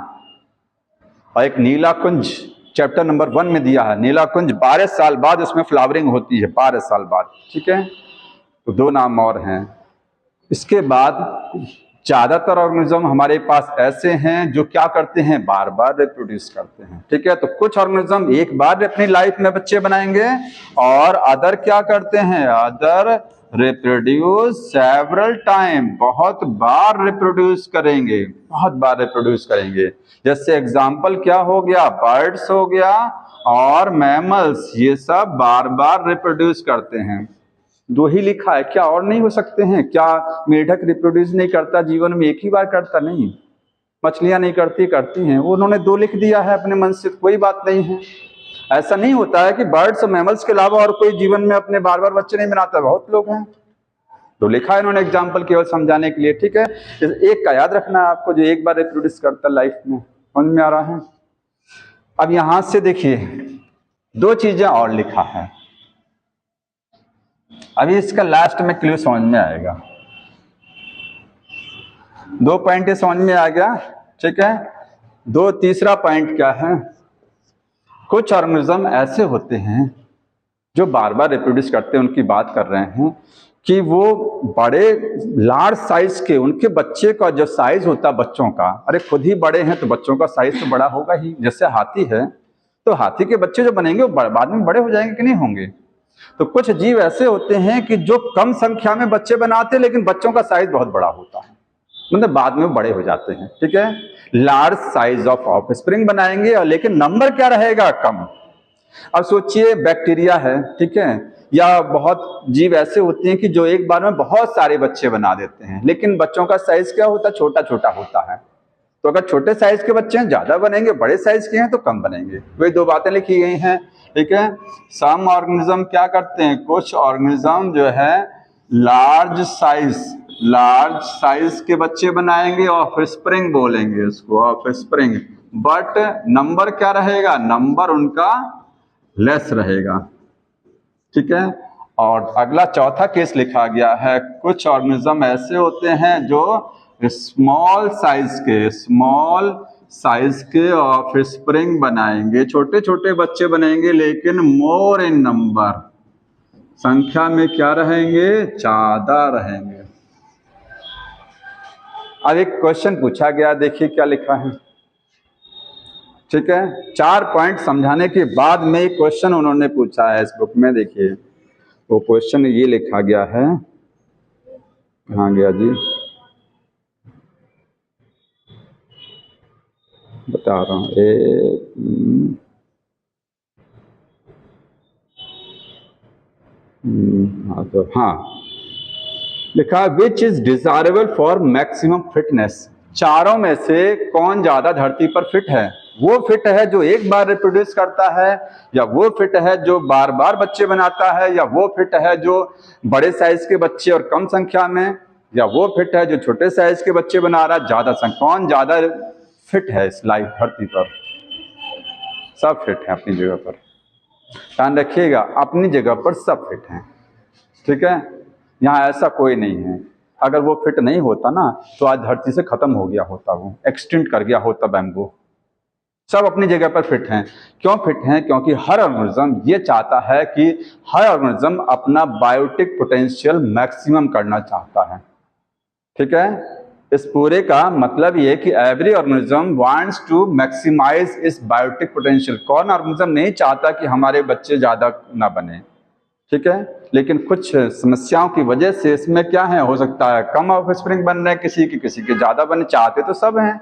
और एक नीला कुंज चैप्टर नंबर 1 में दिया है, नीला कुंज 12 साल बाद उसमें फ्लावरिंग होती है, 12 साल बाद। ठीक है, तो दो नाम और हैं। इसके बाद ज्यादातर ऑर्गेनिज्म हमारे पास ऐसे हैं जो क्या करते हैं, बार बार रिप्रोड्यूस करते हैं। ठीक है, तो कुछ ऑर्गेनिज्म एक बार अपनी लाइफ में बच्चे बनाएंगे, और अदर क्या करते हैं, अदर रिप्रोड्यूस सेवरल टाइम, बहुत बार रिप्रोड्यूस करेंगे, बहुत बार रिप्रोड्यूस करेंगे। जैसे एग्जाम्पल क्या हो गया, बर्ड्स हो गया और मैमल्स, ये सब बार बार रिप्रोड्यूस करते हैं। दो ही लिखा है, क्या और नहीं हो सकते हैं? क्या मेढक रिप्रोड्यूस नहीं करता जीवन में, एक ही बार करता? नहीं, मछलियां नहीं करती, करती हैं। वो उन्होंने दो लिख दिया है अपने मन से, कोई बात नहीं है। ऐसा नहीं होता है कि बर्ड्स और मैमल्स के अलावा और कोई जीवन में अपने बार बार बच्चे नहीं बनाता, बहुत लोग हैं। तो लिखा है इन्होंने एग्जाम्पल केवल समझाने के लिए। ठीक है, एक का याद रखना है आपको, जो एक बार रिप्रोड्यूस करता लाइफ में। समझ में आ रहा है? अब यहां से देखिए, दो चीजें और लिखा है, अभी इसका लास्ट में क्लियर समझ में आएगा। दो पॉइंट समझ में आ गया। ठीक है, दो तीसरा पॉइंट क्या है, कुछ ऑर्गेनिज्म ऐसे होते हैं जो बार बार रिप्रोड्यूस करते हैं, उनकी बात कर रहे हैं कि वो बड़े लार्ज साइज के, उनके बच्चे का जो साइज होता है बच्चों का, अरे खुद ही बड़े हैं तो बच्चों का साइज तो बड़ा होगा ही। जैसे हाथी है तो हाथी के बच्चे जो बनेंगे वो बाद में बड़े हो जाएंगे कि नहीं होंगे? तो कुछ जीव ऐसे होते हैं कि जो कम संख्या में बच्चे बनाते हैं लेकिन बच्चों का साइज बहुत बड़ा होता है, मतलब बाद में बड़े हो जाते हैं। ठीक है, लार्ज साइज ऑफ ऑफस्प्रिंग बनाएंगे, और लेकिन नंबर क्या रहेगा, कम। अब सोचिए बैक्टीरिया है, ठीक है, या बहुत जीव ऐसे होते हैं कि जो एक बार में बहुत सारे बच्चे बना देते हैं, लेकिन बच्चों का साइज क्या होता है, छोटा छोटा होता है। तो अगर छोटे साइज के बच्चे हैं ज्यादा बनेंगे, बड़े साइज के हैं तो कम बनेंगे। वही दो बातें लिखी गई हैं। ठीक है, सम ऑर्गेनिज्म क्या करते हैं, कुछ ऑर्गेनिज्म जो है लार्ज साइज के बच्चे बनाएंगे, ऑफस्प्रिंग बोलेंगे उसको, ऑफस्प्रिंग। बट नंबर क्या रहेगा, नंबर उनका लेस रहेगा। ठीक है, और अगला चौथा केस लिखा गया है, कुछ ऑर्गेनिज्म ऐसे होते हैं जो स्मॉल साइज के ऑफस्प्रिंग बनाएंगे, छोटे छोटे बच्चे बनेंगे, लेकिन मोर इन नंबर, संख्या में क्या रहेंगे, ज्यादा रहेंगे। अब एक क्वेश्चन पूछा गया, देखिए क्या लिखा है। ठीक है, 4 पॉइंट समझाने के बाद में एक क्वेश्चन उन्होंने पूछा है इस बुक में। देखिए वो क्वेश्चन ये लिखा गया है, कहाँ गया जी, बता रहा हूँ, हाँ लिखा, which is desirable for maximum fitness. चारों में से कौन ज्यादा धरती पर फिट है? वो फिट है जो एक बार रिप्रोड्यूस करता है, या वो फिट है जो बार बार बच्चे बनाता है, या वो फिट है जो बड़े साइज के बच्चे और कम संख्या में, या वो फिट है जो छोटे साइज के बच्चे बना रहा है ज्यादा संख्या? कौन ज्यादा फिट है इस लाइफ धरती पर? सब फिट है अपनी जगह पर, ध्यान रखिएगा, अपनी जगह पर सब फिट हैं। ठीक है, यहाँ ऐसा कोई नहीं है। अगर वो फिट नहीं होता ना तो आज धरती से खत्म हो गया होता, वो एक्सटिंक्ट कर गया होता बैम्बू। सब अपनी जगह पर फिट हैं। क्यों फिट हैं? क्योंकि हर ऑर्गेनिज्म ये चाहता है कि हर ऑर्गेनिज्म अपना बायोटिक पोटेंशियल मैक्सिमम करना चाहता है। ठीक है, इस पूरे का मतलब ये कि every organism wants to maximise इस बायोटिक पोटेंशियल। कौन ऑर्गेनिज्म नहीं चाहता कि हमारे बच्चे ज्यादा ना बने, ठीक है, लेकिन कुछ समस्याओं की वजह से इसमें क्या है, हो सकता है कम ऑफस्प्रिंग बन रहे हैं किसी के ज्यादा बने, चाहते तो सब हैं।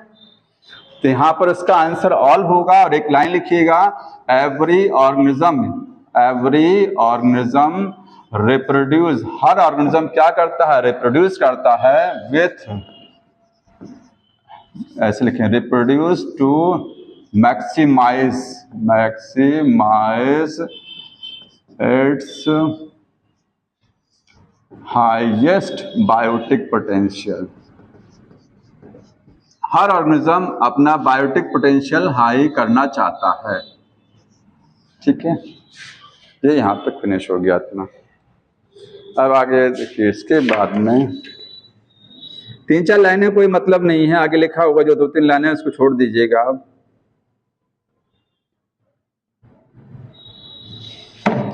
तो यहाँ पर इसका आंसर ऑल होगा और एक लाइन लिखिएगा, एवरी ऑर्गेनिज्म रिप्रोड्यूस, हर ऑर्गेनिज्म क्या करता है, रिप्रोड्यूस करता है विथ, ऐसे लिखें, reproduce to maximise its highest biotic potential. हर ऑर्गेनिज्म अपना बायोटिक पोटेंशियल हाई करना चाहता है, ठीक है। ये यहां तक फिनिश हो गया इतना। अब आगे देखिए, इसके बाद में 3-4 लाइनें कोई मतलब नहीं है, आगे लिखा होगा जो 2-3 लाइनें उसको छोड़ दीजिएगा। अब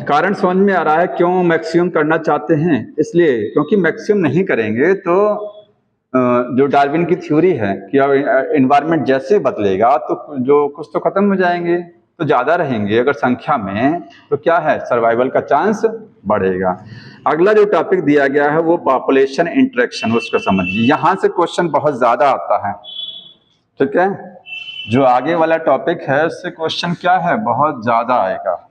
कारण समझ में आ रहा है क्यों मैक्सिमम करना चाहते हैं, इसलिए क्योंकि मैक्सिमम नहीं करेंगे तो जो डार्विन की थ्योरी है कि एनवायरनमेंट जैसे बदलेगा तो जो कुछ तो खत्म हो जाएंगे, तो ज्यादा रहेंगे अगर संख्या में, तो क्या है, सर्वाइवल का चांस बढ़ेगा। अगला जो टॉपिक दिया गया है वो पॉपुलेशन इंटरेक्शन, उसको समझिए। यहां से क्वेश्चन बहुत ज्यादा आता है, ठीक है। जो आगे वाला टॉपिक है उससे क्वेश्चन क्या है, बहुत ज्यादा आएगा।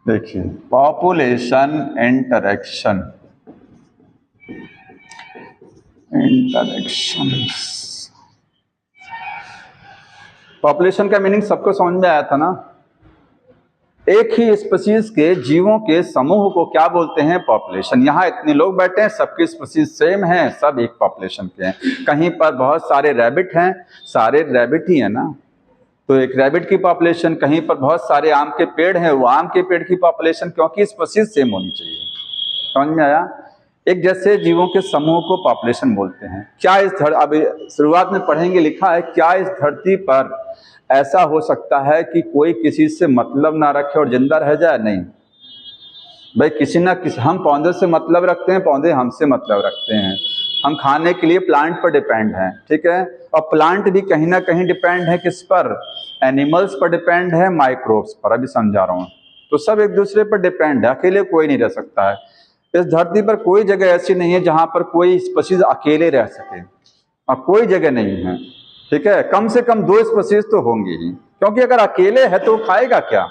देखिए, पॉपुलेशन इंटरेक्शन, पॉपुलेशन का मीनिंग सबको समझ में आया था ना। एक ही स्पीशीज के जीवों के समूह को क्या बोलते हैं, पॉपुलेशन। यहाँ इतने लोग बैठे हैं, सबकी स्पीशीज सेम है, सब एक पॉपुलेशन के हैं। कहीं पर बहुत सारे रैबिट हैं, सारे रैबिट ही है ना, तो एक रैबिट की पॉपुलेशन, कहीं पर बहुत सारे आम के पेड़ हैं, वो आम के पेड़ की पॉपुलेशन, क्योंकि स्पीशीज सेम होनी चाहिए। समझ में आया। एक जैसे जीवों के समूह को पॉपुलेशन बोलते हैं। क्या इस अभी शुरुआत में पढ़ेंगे, लिखा है, क्या इस धरती पर ऐसा हो सकता है कि कोई किसी से मतलब ना रखे और जिंदा रह जाए? नहीं भाई, किसी ना किसी, हम पौधे से मतलब रखते हैं, पौधे हमसे मतलब रखते हैं। हम खाने के लिए प्लांट पर डिपेंड हैं, ठीक है, और प्लांट भी कहीं ना कहीं डिपेंड है किस पर, एनिमल्स पर डिपेंड है, माइक्रोब्स पर, अभी समझा रहा हूँ। तो सब एक दूसरे पर डिपेंड है, अकेले कोई नहीं रह सकता है। इस धरती पर कोई जगह ऐसी नहीं है जहां पर कोई स्पीशीज अकेले रह सके, और कोई जगह नहीं है, ठीक है। कम से कम 2 स्पीशीज तो होंगी ही, क्योंकि अगर अकेले है तो खाएगा क्या।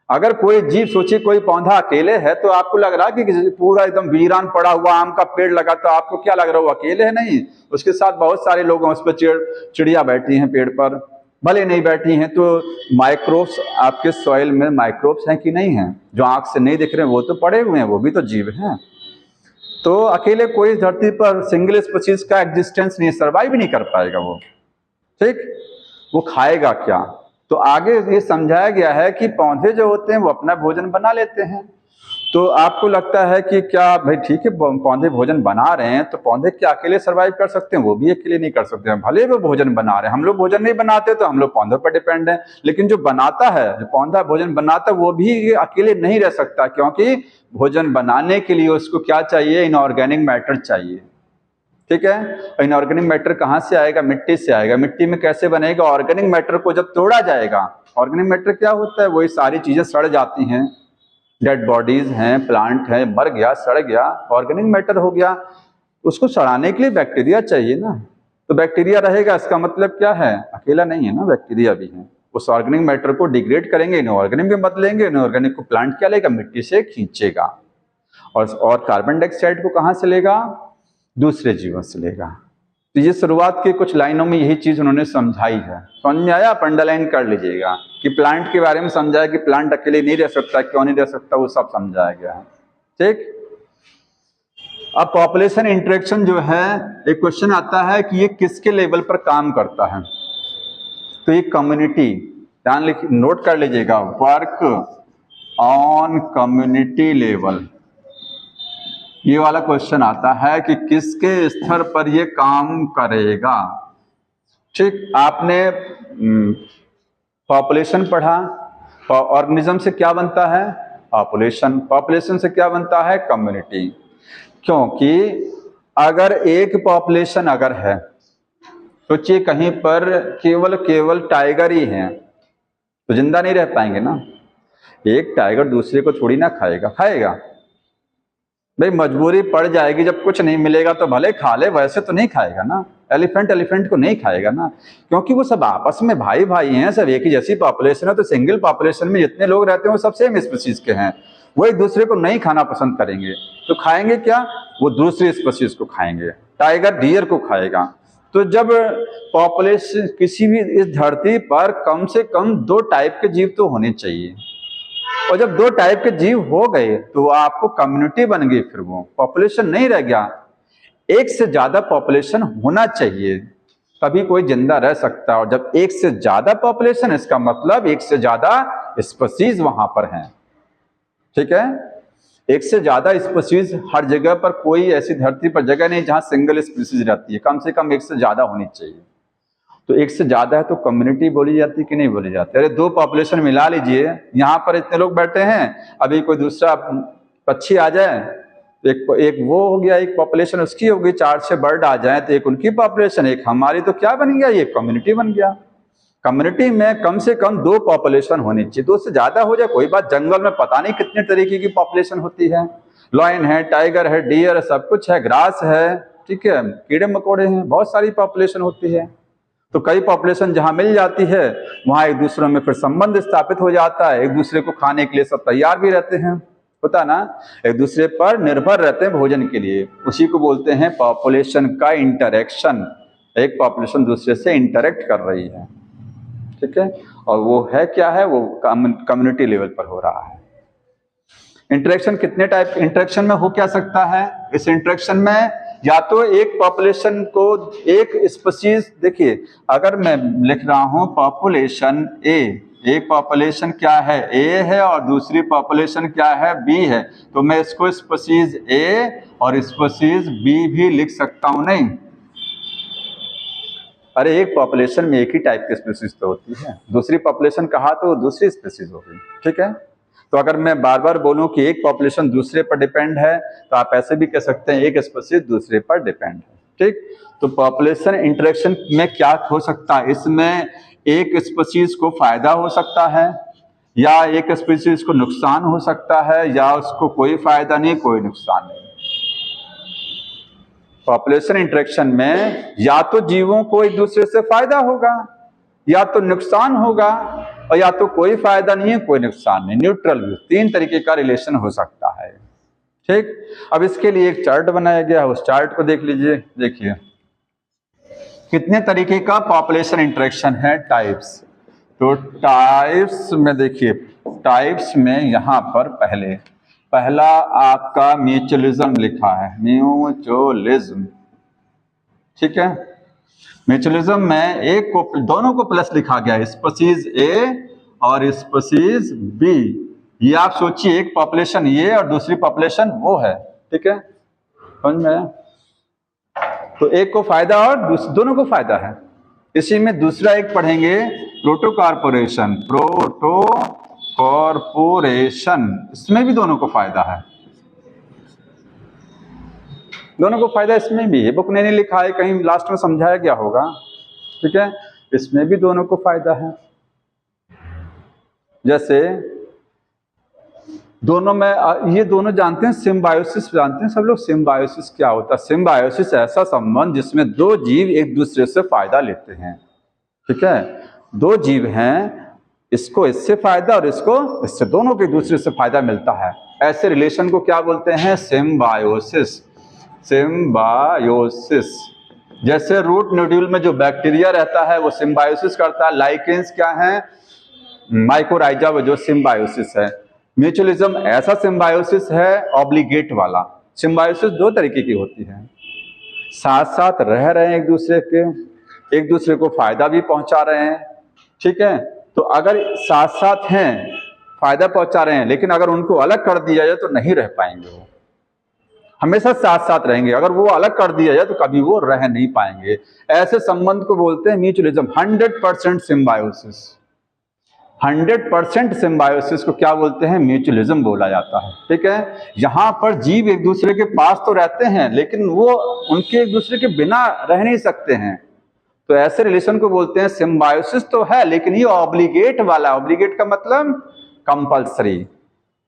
अगर कोई जीव, सोचिए कोई पौधा अकेले है तो आपको लग रहा है कि पूरा एकदम वीरान पड़ा हुआ आम का पेड़ लगा, तो आपको क्या लग रहा है, वो अकेले है? नहीं, उसके साथ बहुत सारे लोग हैं, उस पर चिड़िया बैठी हैं पेड़ पर, भले नहीं बैठी हैं तो माइक्रोब्स, आपके सॉइल में माइक्रोब्स हैं कि नहीं हैं, जो आंख से नहीं दिख रहे हैं वो तो पड़े हुए हैं, वो भी तो जीव हैं। तो अकेले कोई धरती पर सिंगल स्पीशीज का एग्जिस्टेंस नहीं, सर्वाइव नहीं कर पाएगा वो, ठीक। वो खाएगा क्या? तो आगे ये समझाया गया है कि पौधे जो होते हैं वो अपना भोजन बना लेते हैं। तो आपको लगता है कि क्या भाई ठीक है, पौधे भोजन बना रहे हैं तो पौधे क्या अकेले सरवाइव कर सकते हैं? वो भी अकेले नहीं कर सकते हैं, भले वो भोजन बना रहे हैं। हम लोग भोजन नहीं बनाते तो हम लोग पौधों पर डिपेंड है, लेकिन जो बनाता है, जो पौधा भोजन बनाता है, वो भी अकेले नहीं रह सकता, क्योंकि भोजन बनाने के लिए उसको क्या चाहिए, इनऑर्गेनिक मैटर चाहिए, ठीक है। इनऑर्गेनिक मैटर कहाँ से आएगा? मिट्टी से आएगा। मिट्टी में कैसे बनेगा? ऑर्गेनिक मैटर को जब तोड़ा जाएगा। ऑर्गेनिक मैटर क्या होता है? वही सारी चीजें सड़ जाती हैं, डेड बॉडीज हैं, प्लांट है, मर गया, सड़ गया, ऑर्गेनिक मैटर हो गया। उसको सड़ाने के लिए बैक्टीरिया चाहिए ना, तो बैक्टीरिया रहेगा, इसका मतलब क्या है, अकेला नहीं है ना, बैक्टीरिया भी है। उस ऑर्गेनिक मैटर को डिग्रेड करेंगे, इनऑर्गेनिक में बदलेंगे, इनऑर्गेनिक को प्लांट क्या लेगा, मिट्टी से खींचेगा, और कार्बन डाइऑक्साइड को कहाँ से लेगा? दूसरे जीवों से लेगा। तो ये शुरुआत के कुछ लाइनों में यही चीज उन्होंने समझाई है। समझ में आया? अंडरलाइन कर लीजिएगा कि प्लांट के बारे में समझाया कि प्लांट अकेले नहीं रह सकता, क्यों नहीं रह सकता, वो सब समझाया गया है, ठीक। अब पॉपुलेशन इंटरेक्शन जो है, एक क्वेश्चन आता है कि ये किसके लेवल पर काम करता है। तो ये कम्युनिटी, ध्यान नोट कर लीजिएगा, वर्क ऑन कम्युनिटी लेवल, ये वाला क्वेश्चन आता है कि किसके स्तर पर ये काम करेगा, ठीक। आपने पॉपुलेशन पढ़ा, ऑर्गेनिज्म से क्या बनता है, पॉपुलेशन। पॉपुलेशन से क्या बनता है? कम्युनिटी। क्योंकि अगर एक पॉपुलेशन अगर है, सोचिए कहीं पर केवल टाइगर ही हैं तो जिंदा नहीं रह पाएंगे ना। एक टाइगर दूसरे को थोड़ी ना खाएगा, खाएगा भाई, मजबूरी पड़ जाएगी, जब कुछ नहीं मिलेगा तो भले खा ले, वैसे तो नहीं खाएगा ना। एलिफेंट को नहीं खाएगा ना, क्योंकि वो सब आपस में भाई भाई हैं, सब एक ही जैसी पॉपुलेशन है। तो सिंगल पॉपुलेशन में जितने लोग रहते हैं वो सब सेम स्पीशीज के हैं, वो एक दूसरे को नहीं खाना पसंद करेंगे। तो खाएंगे क्या? वो दूसरी स्पीशीज को खाएंगे। टाइगर डियर को खाएगा। तो जब पॉपुलेशन किसी भी इस धरती पर कम से कम 2 टाइप के जीव तो होने चाहिए, और जब 2 टाइप के जीव हो गए तो आपको कम्युनिटी बन गई, फिर वो पॉपुलेशन नहीं रह गया। एक से ज्यादा पॉपुलेशन होना चाहिए तभी कोई जिंदा रह सकता है, और जब एक से ज्यादा पॉपुलेशन, इसका मतलब एक से ज्यादा स्पीशीज वहां पर हैं। ठीक है, एक से ज्यादा स्पीशीज हर जगह पर, कोई ऐसी धरती पर जगह नहीं जहां सिंगल स्पीशीज रहती है, कम से कम एक से ज्यादा होनी चाहिए। तो एक से ज्यादा है तो कम्युनिटी बोली जाती कि नहीं बोली जाती? अरे 2 पॉपुलेशन मिला लीजिए, यहाँ पर इतने लोग बैठे हैं, अभी कोई दूसरा पक्षी आ जाए तो एक वो हो गया, एक पॉपुलेशन उसकी होगी, 4-6 बर्ड आ जाए तो एक उनकी पॉपुलेशन, एक हमारी, तो क्या बन गया? ये कम्युनिटी बन गया। कम्युनिटी में कम से कम 2 पॉपुलेशन होनी चाहिए। 2 से ज्यादा हो जाए कोई बात, जंगल में पता नहीं कितने तरीके की पॉपुलेशन होती है, लॉयन है, टाइगर है, डियर है, सब कुछ है, ग्रास है, ठीक है, कीड़े मकोड़े हैं, बहुत सारी पॉपुलेशन होती है। तो कई पॉपुलेशन जहां मिल जाती है वहां एक दूसरे में फिर संबंध स्थापित हो जाता है, एक दूसरे को खाने के लिए सब तैयार भी रहते हैं, होता ना, एक दूसरे पर निर्भर रहते हैं भोजन के लिए। उसी को बोलते हैं पॉपुलेशन का इंटरेक्शन। एक पॉपुलेशन दूसरे से इंटरेक्ट कर रही है, ठीक है, और वो है क्या है? वो कम्युनिटी लेवल पर हो रहा है। इंटरेक्शन कितने टाइप इंटरेक्शन में हो क्या सकता है? इस इंटरेक्शन में या तो एक पॉपुलेशन को एक स्पीशीज, देखिए अगर मैं लिख रहा हूं पॉपुलेशन ए, एक पॉपुलेशन क्या है? ए है, और दूसरी पॉपुलेशन क्या है? बी है, तो मैं इसको स्पीशीज ए और स्पीशीज बी भी लिख सकता हूं, नहीं? अरे एक पॉपुलेशन में एक ही टाइप की स्पीशीज तो होती है, दूसरी पॉपुलेशन कहा तो दूसरी स्पीशीज होगी, ठीक है। तो अगर मैं बार बार बोलूं कि एक पॉपुलेशन दूसरे पर डिपेंड है, तो आप ऐसे भी कह सकते हैं एक स्पीशीज दूसरे पर डिपेंड है, ठीक। तो पॉपुलेशन इंटरेक्शन में क्या हो सकता है? इसमें एक स्पीशीज को फायदा हो सकता है, या एक स्पीशीज को नुकसान हो सकता है, या उसको कोई फायदा नहीं, कोई नुकसान नहीं। पॉपुलेशन इंटरेक्शन में या तो जीवों को एक दूसरे से फायदा होगा, या तो नुकसान होगा, और या तो कोई फायदा नहीं है, कोई नुकसान नहीं, न्यूट्रल व्यू। 3 तरीके का रिलेशन हो सकता है, ठीक। अब इसके लिए एक चार्ट बनाया गया है, उस चार्ट को देख लीजिए। देखिए कितने तरीके का पॉपुलेशन इंटरेक्शन है, टाइप्स। तो टाइप्स में देखिए, टाइप्स में यहां पर पहला आपका म्यूचुअलिज्म लिखा है, म्यूचुअलिज्म, ठीक है। म्यूचुअलिज्म में एक को, दोनों को प्लस लिखा गया है, स्पीशीज ए और स्पीशीज बी। ये आप सोचिए एक पॉपुलेशन ये और दूसरी पॉपुलेशन वो है, ठीक है, समझ में आया? तो एक को फायदा और दोनों को फायदा है। इसी में दूसरा एक पढ़ेंगे, प्रोटोकॉर्पोरेशन, प्रोटोकॉर्पोरेशन, इसमें भी दोनों को फायदा है, दोनों को फायदा इसमें भी है। बुक ने नहीं लिखा है, कहीं लास्ट में समझाया गया होगा, ठीक है। इसमें भी दोनों को फायदा है। जैसे दोनों में ये दोनों जानते हैं सिम्बायोसिस, जानते हैं सब लोग सिम्बायोसिस क्या होता है? सिम्बायोसिस ऐसा संबंध जिसमें 2 जीव एक दूसरे से फायदा लेते हैं, ठीक है। 2 जीव हैं, इसको इससे फायदा और इसको इससे, दोनों को एक दूसरे से फायदा मिलता है। ऐसे रिलेशन को क्या बोलते हैं? सिम्बायोसिस। सिम्बायोसिस। जैसे रूट नोड्यूल में जो बैक्टीरिया रहता है वो सिम्बायोसिस करता है, लाइकेंस क्या है? माइकोराइजा, वो जो सिम्बायोसिस है। म्यूचुअलिज्म ऐसा सिम्बायोसिस है, ऑब्लिगेट वाला। सिम्बायोसिस 2 तरीके की होती है, साथ साथ रह रहे हैं एक दूसरे के, एक दूसरे को फायदा भी पहुंचा रहे हैं, ठीक है। तो अगर साथ साथ हैं, फायदा पहुंचा रहे हैं, लेकिन अगर उनको अलग कर दिया जाए तो नहीं रह पाएंगे, वो हमेशा साथ साथ रहेंगे। अगर वो अलग कर दिया जाए तो कभी वो रह नहीं पाएंगे। ऐसे संबंध को बोलते हैं म्यूचुअलिज्म, 100% सिम्बायोसिस। 100% सिम्बायोसिस को क्या बोलते हैं? म्यूचुअलिज्म बोला जाता है। ठीक है, यहाँ पर जीव एक दूसरे के पास तो रहते हैं लेकिन वो उनके एक दूसरे के बिना रह नहीं सकते हैं, तो ऐसे रिलेशन को बोलते हैं सिम्बायोसिस तो है लेकिन ये ऑब्लिगेट वाला। ऑब्लिगेट का मतलब कंपल्सरी।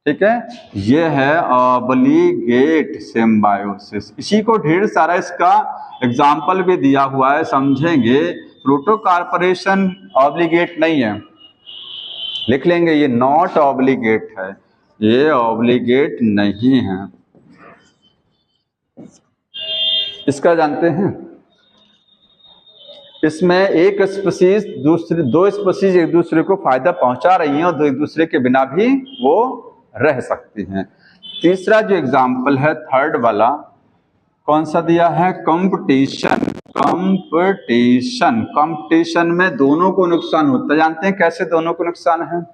ठीक है, ये है ऑब्लिगेट सिम्बायोसिस। इसी को ढेर सारा इसका एग्जाम्पल भी दिया हुआ है, समझेंगे। प्रोटो कॉर्पोरेशन ऑब्लिगेट नहीं है, लिख लेंगे, ये नॉट ऑब्लिगेट है, ये ऑब्लिगेट नहीं है। इसका जानते हैं, इसमें एक स्पीशीज दूसरे, दो स्पीशीज एक दूसरे को फायदा पहुंचा रही हैं और दो एक दूसरे के बिना भी वो रह सकती हैं। तीसरा जो एग्जाम्पल है थर्ड वाला, कौन सा दिया है? कंपटीशन। कंपटीशन, कंपटीशन में दोनों को नुकसान होता है। जानते हैं कैसे दोनों को नुकसान है?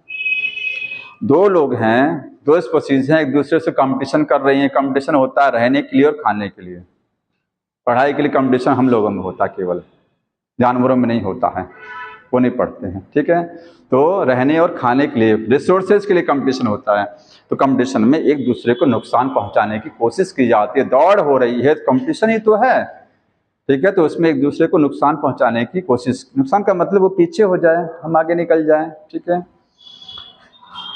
दो लोग हैं, दो स्पीशीज हैं, एक दूसरे से कंपटीशन कर रही हैं। कंपटीशन होता है रहने के लिए और खाने के लिए। पढ़ाई के लिए कंपटीशन हम लोगों में होता है, केवल जानवरों में नहीं होता है, वो नहीं पढ़ते हैं। ठीक है, तो रहने और खाने के लिए, रिसोर्सेज के लिए कंपटीशन होता है। तो कंपटीशन में एक दूसरे को नुकसान पहुंचाने की कोशिश की जाती है। दौड़ हो रही है, कंपटीशन ही तो है। ठीक है, तो उसमें एक दूसरे को नुकसान पहुंचाने की कोशिश, नुकसान का मतलब वो पीछे हो जाए, हम आगे निकल जाए। ठीक है,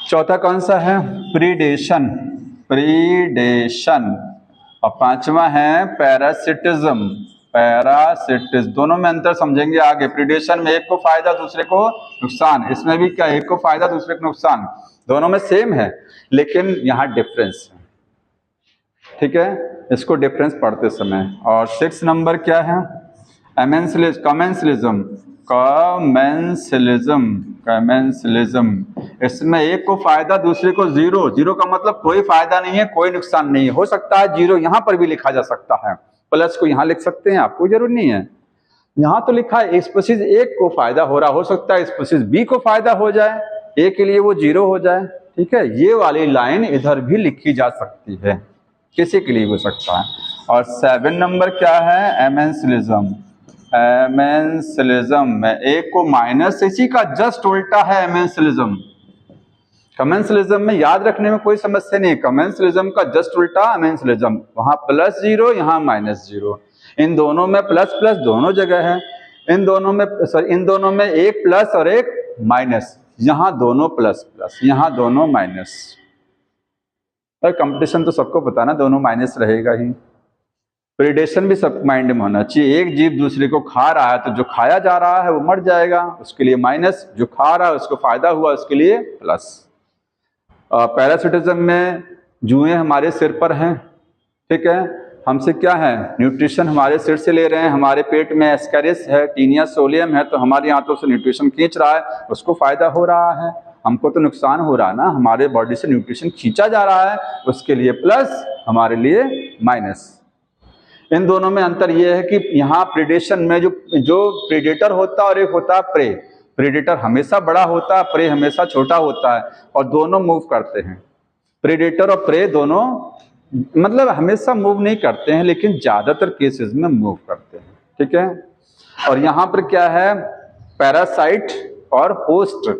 चौथा कौन सा है? प्रीडेशन। प्रीडेशन। और पांचवा है पैरासिटिज्म। पैरासिटिज्म, दोनों में अंतर समझेंगे आगे। प्रीडेशन में एक को फायदा दूसरे को नुकसान, इसमें भी क्या, एक को फायदा दूसरे को नुकसान। दोनों में सेम है लेकिन यहाँ डिफरेंस है। ठीक है, इसको डिफरेंस पढ़ते समय। और 6 नंबर क्या है? कमेंसलिज्म। Commensalism, commensalism. इसमें एक को फायदा दूसरे को जीरो। जीरो का मतलब कोई फायदा नहीं है, कोई नुकसान नहीं है। हो सकता है जीरो यहाँ पर भी लिखा जा सकता है, प्लस को यहाँ लिख सकते हैं, आपको जरूर नहीं है। यहाँ तो लिखा है स्पीशीज एक को फायदा हो रहा, हो सकता है स्पीशीज बी को फायदा हो जाए, ए के लिए वो जीरो हो जाए। ठीक है, ये वाली लाइन इधर भी लिखी जा सकती है, किसी के लिए हो सकता है। और 7 नंबर क्या है? एमेंसलिज्म। एमेंसलिज्म में एक को माइनस, इसी का जस्ट उल्टा है एमेंसलिज्म। कमेंसलिज्म में याद रखने में कोई समस्या नहीं है, कमेंसलिज्म का जस्ट उल्टा एमेंसलिज्म। वहां प्लस जीरो, यहाँ माइनस जीरो। इन दोनों में प्लस प्लस दोनों जगह है, इन दोनों में इन दोनों में एक प्लस और एक माइनस, यहाँ दोनों प्लस प्लस, यहाँ दोनों माइनस। और कंपटीशन तो सबको पता ना, दोनों माइनस रहेगा ही। प्रीडेशन भी सब माइंड में होना चाहिए। एक जीव दूसरे को खा रहा है तो जो खाया जा रहा है वो मर जाएगा, उसके लिए माइनस, जो खा रहा है उसको फायदा हुआ उसके लिए प्लस। पैरासिटिज्म में जुएं हमारे सिर पर हैं। ठीक है, हमसे क्या है? न्यूट्रिशन हमारे सिर से ले रहे हैं, हमारे पेट में एस्कैरिस है, टीनिया सोलियम है, तो हमारे हाथों से न्यूट्रिशन खींच रहा है, उसको फायदा हो रहा है, हमको तो नुकसान हो रहा है ना। हमारे बॉडी से न्यूट्रिशन खींचा जा रहा है, उसके लिए प्लस, हमारे लिए माइनस। इन दोनों में अंतर यह है कि यहाँ प्रीडेशन में जो प्रीडेटर होता है और एक होता है प्रे। प्रीडेटर हमेशा बड़ा होता है, प्रे हमेशा छोटा होता है, और दोनों मूव करते हैं। प्रीडेटर और प्रे दोनों मतलब हमेशा मूव नहीं करते हैं लेकिन ज्यादातर केसेस में मूव करते हैं। ठीक है, और यहाँ पर क्या है? पैरासाइट और होस्ट।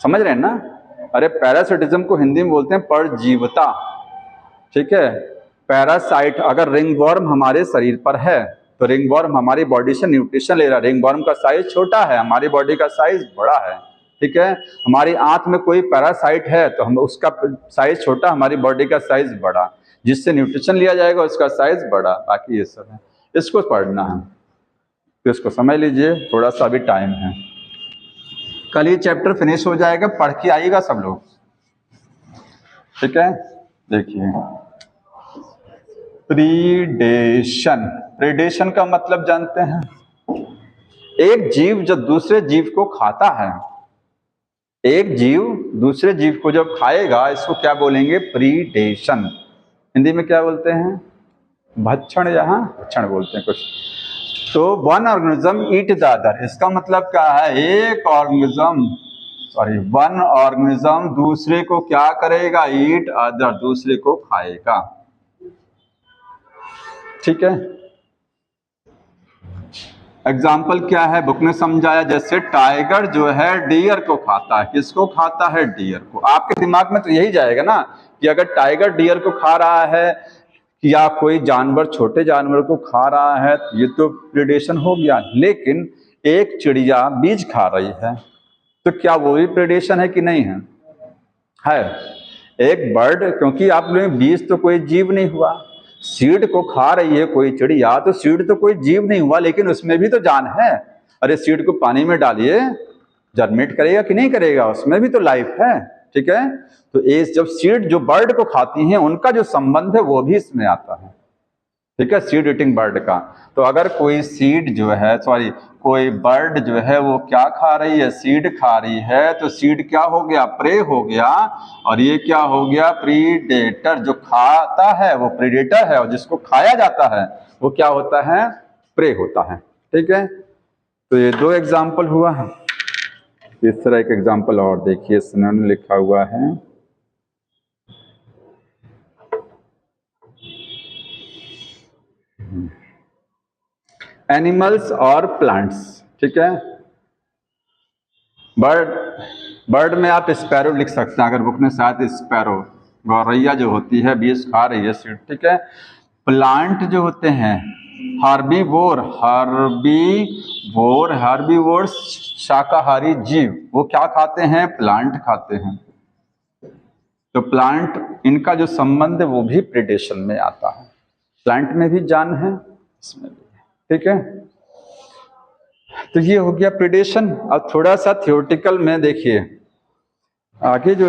समझ रहे हैं ना? अरे पैरासिटिज्म को हिंदी में बोलते हैं परजीवता। ठीक है, पैरासाइट, अगर रिंगवर्म हमारे शरीर पर है तो रिंगवर्म हमारी बॉडी से न्यूट्रिशन ले रहा है। रिंगवर्म का साइज छोटा है, हमारी बॉडी का साइज बड़ा है। ठीक है, हमारी आंत में कोई पैरासाइट है तो हम उसका साइज छोटा, हमारी बॉडी का साइज बड़ा, जिससे न्यूट्रिशन लिया जाएगा उसका साइज बड़ा। बाकी ये सब है, इसको पढ़ना है तो इसको समझ लीजिए, थोड़ा सा भी टाइम है। कल ये चैप्टर फिनिश हो जाएगा, पढ़ के आइएगा सब लोग। ठीक है, देखिए प्रीडेशन। प्रीडेशन का मतलब जानते हैं? एक जीव जब दूसरे जीव को खाता है, एक जीव दूसरे जीव को जब खाएगा, इसको क्या बोलेंगे? प्रीडेशन। हिंदी में क्या बोलते हैं? भक्षण, यहाँ भक्षण बोलते हैं कुछ। तो one organism eat the other, इसका मतलब क्या है? एक ऑर्गेनिज्म, वन ऑर्गेनिज्म दूसरे को क्या करेगा? ईट अदर, दूसरे को खाएगा। ठीक है, एग्जाम्पल क्या है, बुक ने समझाया, जैसे टाइगर जो है डियर को खाता है। किसको खाता है? डियर को। आपके दिमाग में तो यही जाएगा ना कि अगर टाइगर डियर को खा रहा है या कोई जानवर छोटे जानवर को खा रहा है तो ये तो प्रेडेशन हो गया। लेकिन एक चिड़िया बीज खा रही है तो क्या वो भी प्रेडेशन है कि नहीं है? है। एक बर्ड, क्योंकि आप लोग बीज तो कोई जीव नहीं हुआ, सीड को खा रही है कोई चिड़िया, तो सीड तो कोई जीव नहीं हुआ लेकिन उसमें भी तो जान है। अरे सीड को पानी में डालिए, जर्मिनेट करेगा कि नहीं करेगा? उसमें भी तो लाइफ है। ठीक है, तो ये जब सीड जो बर्ड को खाती हैं उनका जो संबंध है वो भी इसमें आता है। ठीक है, सीड ईटिंग बर्ड का। तो अगर कोई सीड जो है, सॉरी, कोई बर्ड जो है वो क्या खा रही है? सीड खा रही है, तो सीड क्या हो गया? प्रे हो गया। और ये क्या हो गया? प्रीडेटर। जो खाता है वो प्रीडेटर है और जिसको खाया जाता है वो क्या होता है? प्रे होता है। ठीक है, तो ये दो एग्जाम्पल हुआ। तीसरा एक एग्जाम्पल और देखिए, इसमें लिखा हुआ है एनिमल्स और प्लांट्स। ठीक है, बर्ड में आप स्पैरो लिख सकते हैं, अगर बुक में साथ स्पैरो, गौरैया जो होती है बीज खा रही है सीड। ठीक है, प्लांट जो होते हैं हार्बीवोर, हार्बीवोर शाकाहारी जीव, वो क्या खाते हैं? प्लांट खाते हैं। तो प्लांट, इनका जो संबंध है वो भी प्रेडेशन में आता है। प्लांट में भी जान है, इसमें भी। ठीक है, तो ये हो गया प्रेडेशन। अब थोड़ा सा थ्योरेटिकल में देखिए, आगे जो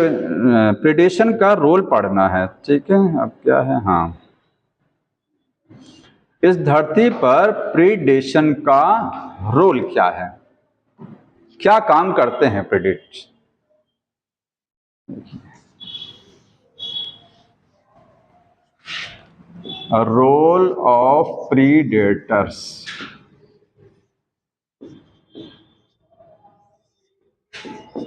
प्रेडेशन का रोल पढ़ना है। ठीक है, अब क्या है, हाँ, इस धरती पर प्रेडेशन का रोल क्या है, क्या काम करते हैं प्रेडेटर्स? Role of predators.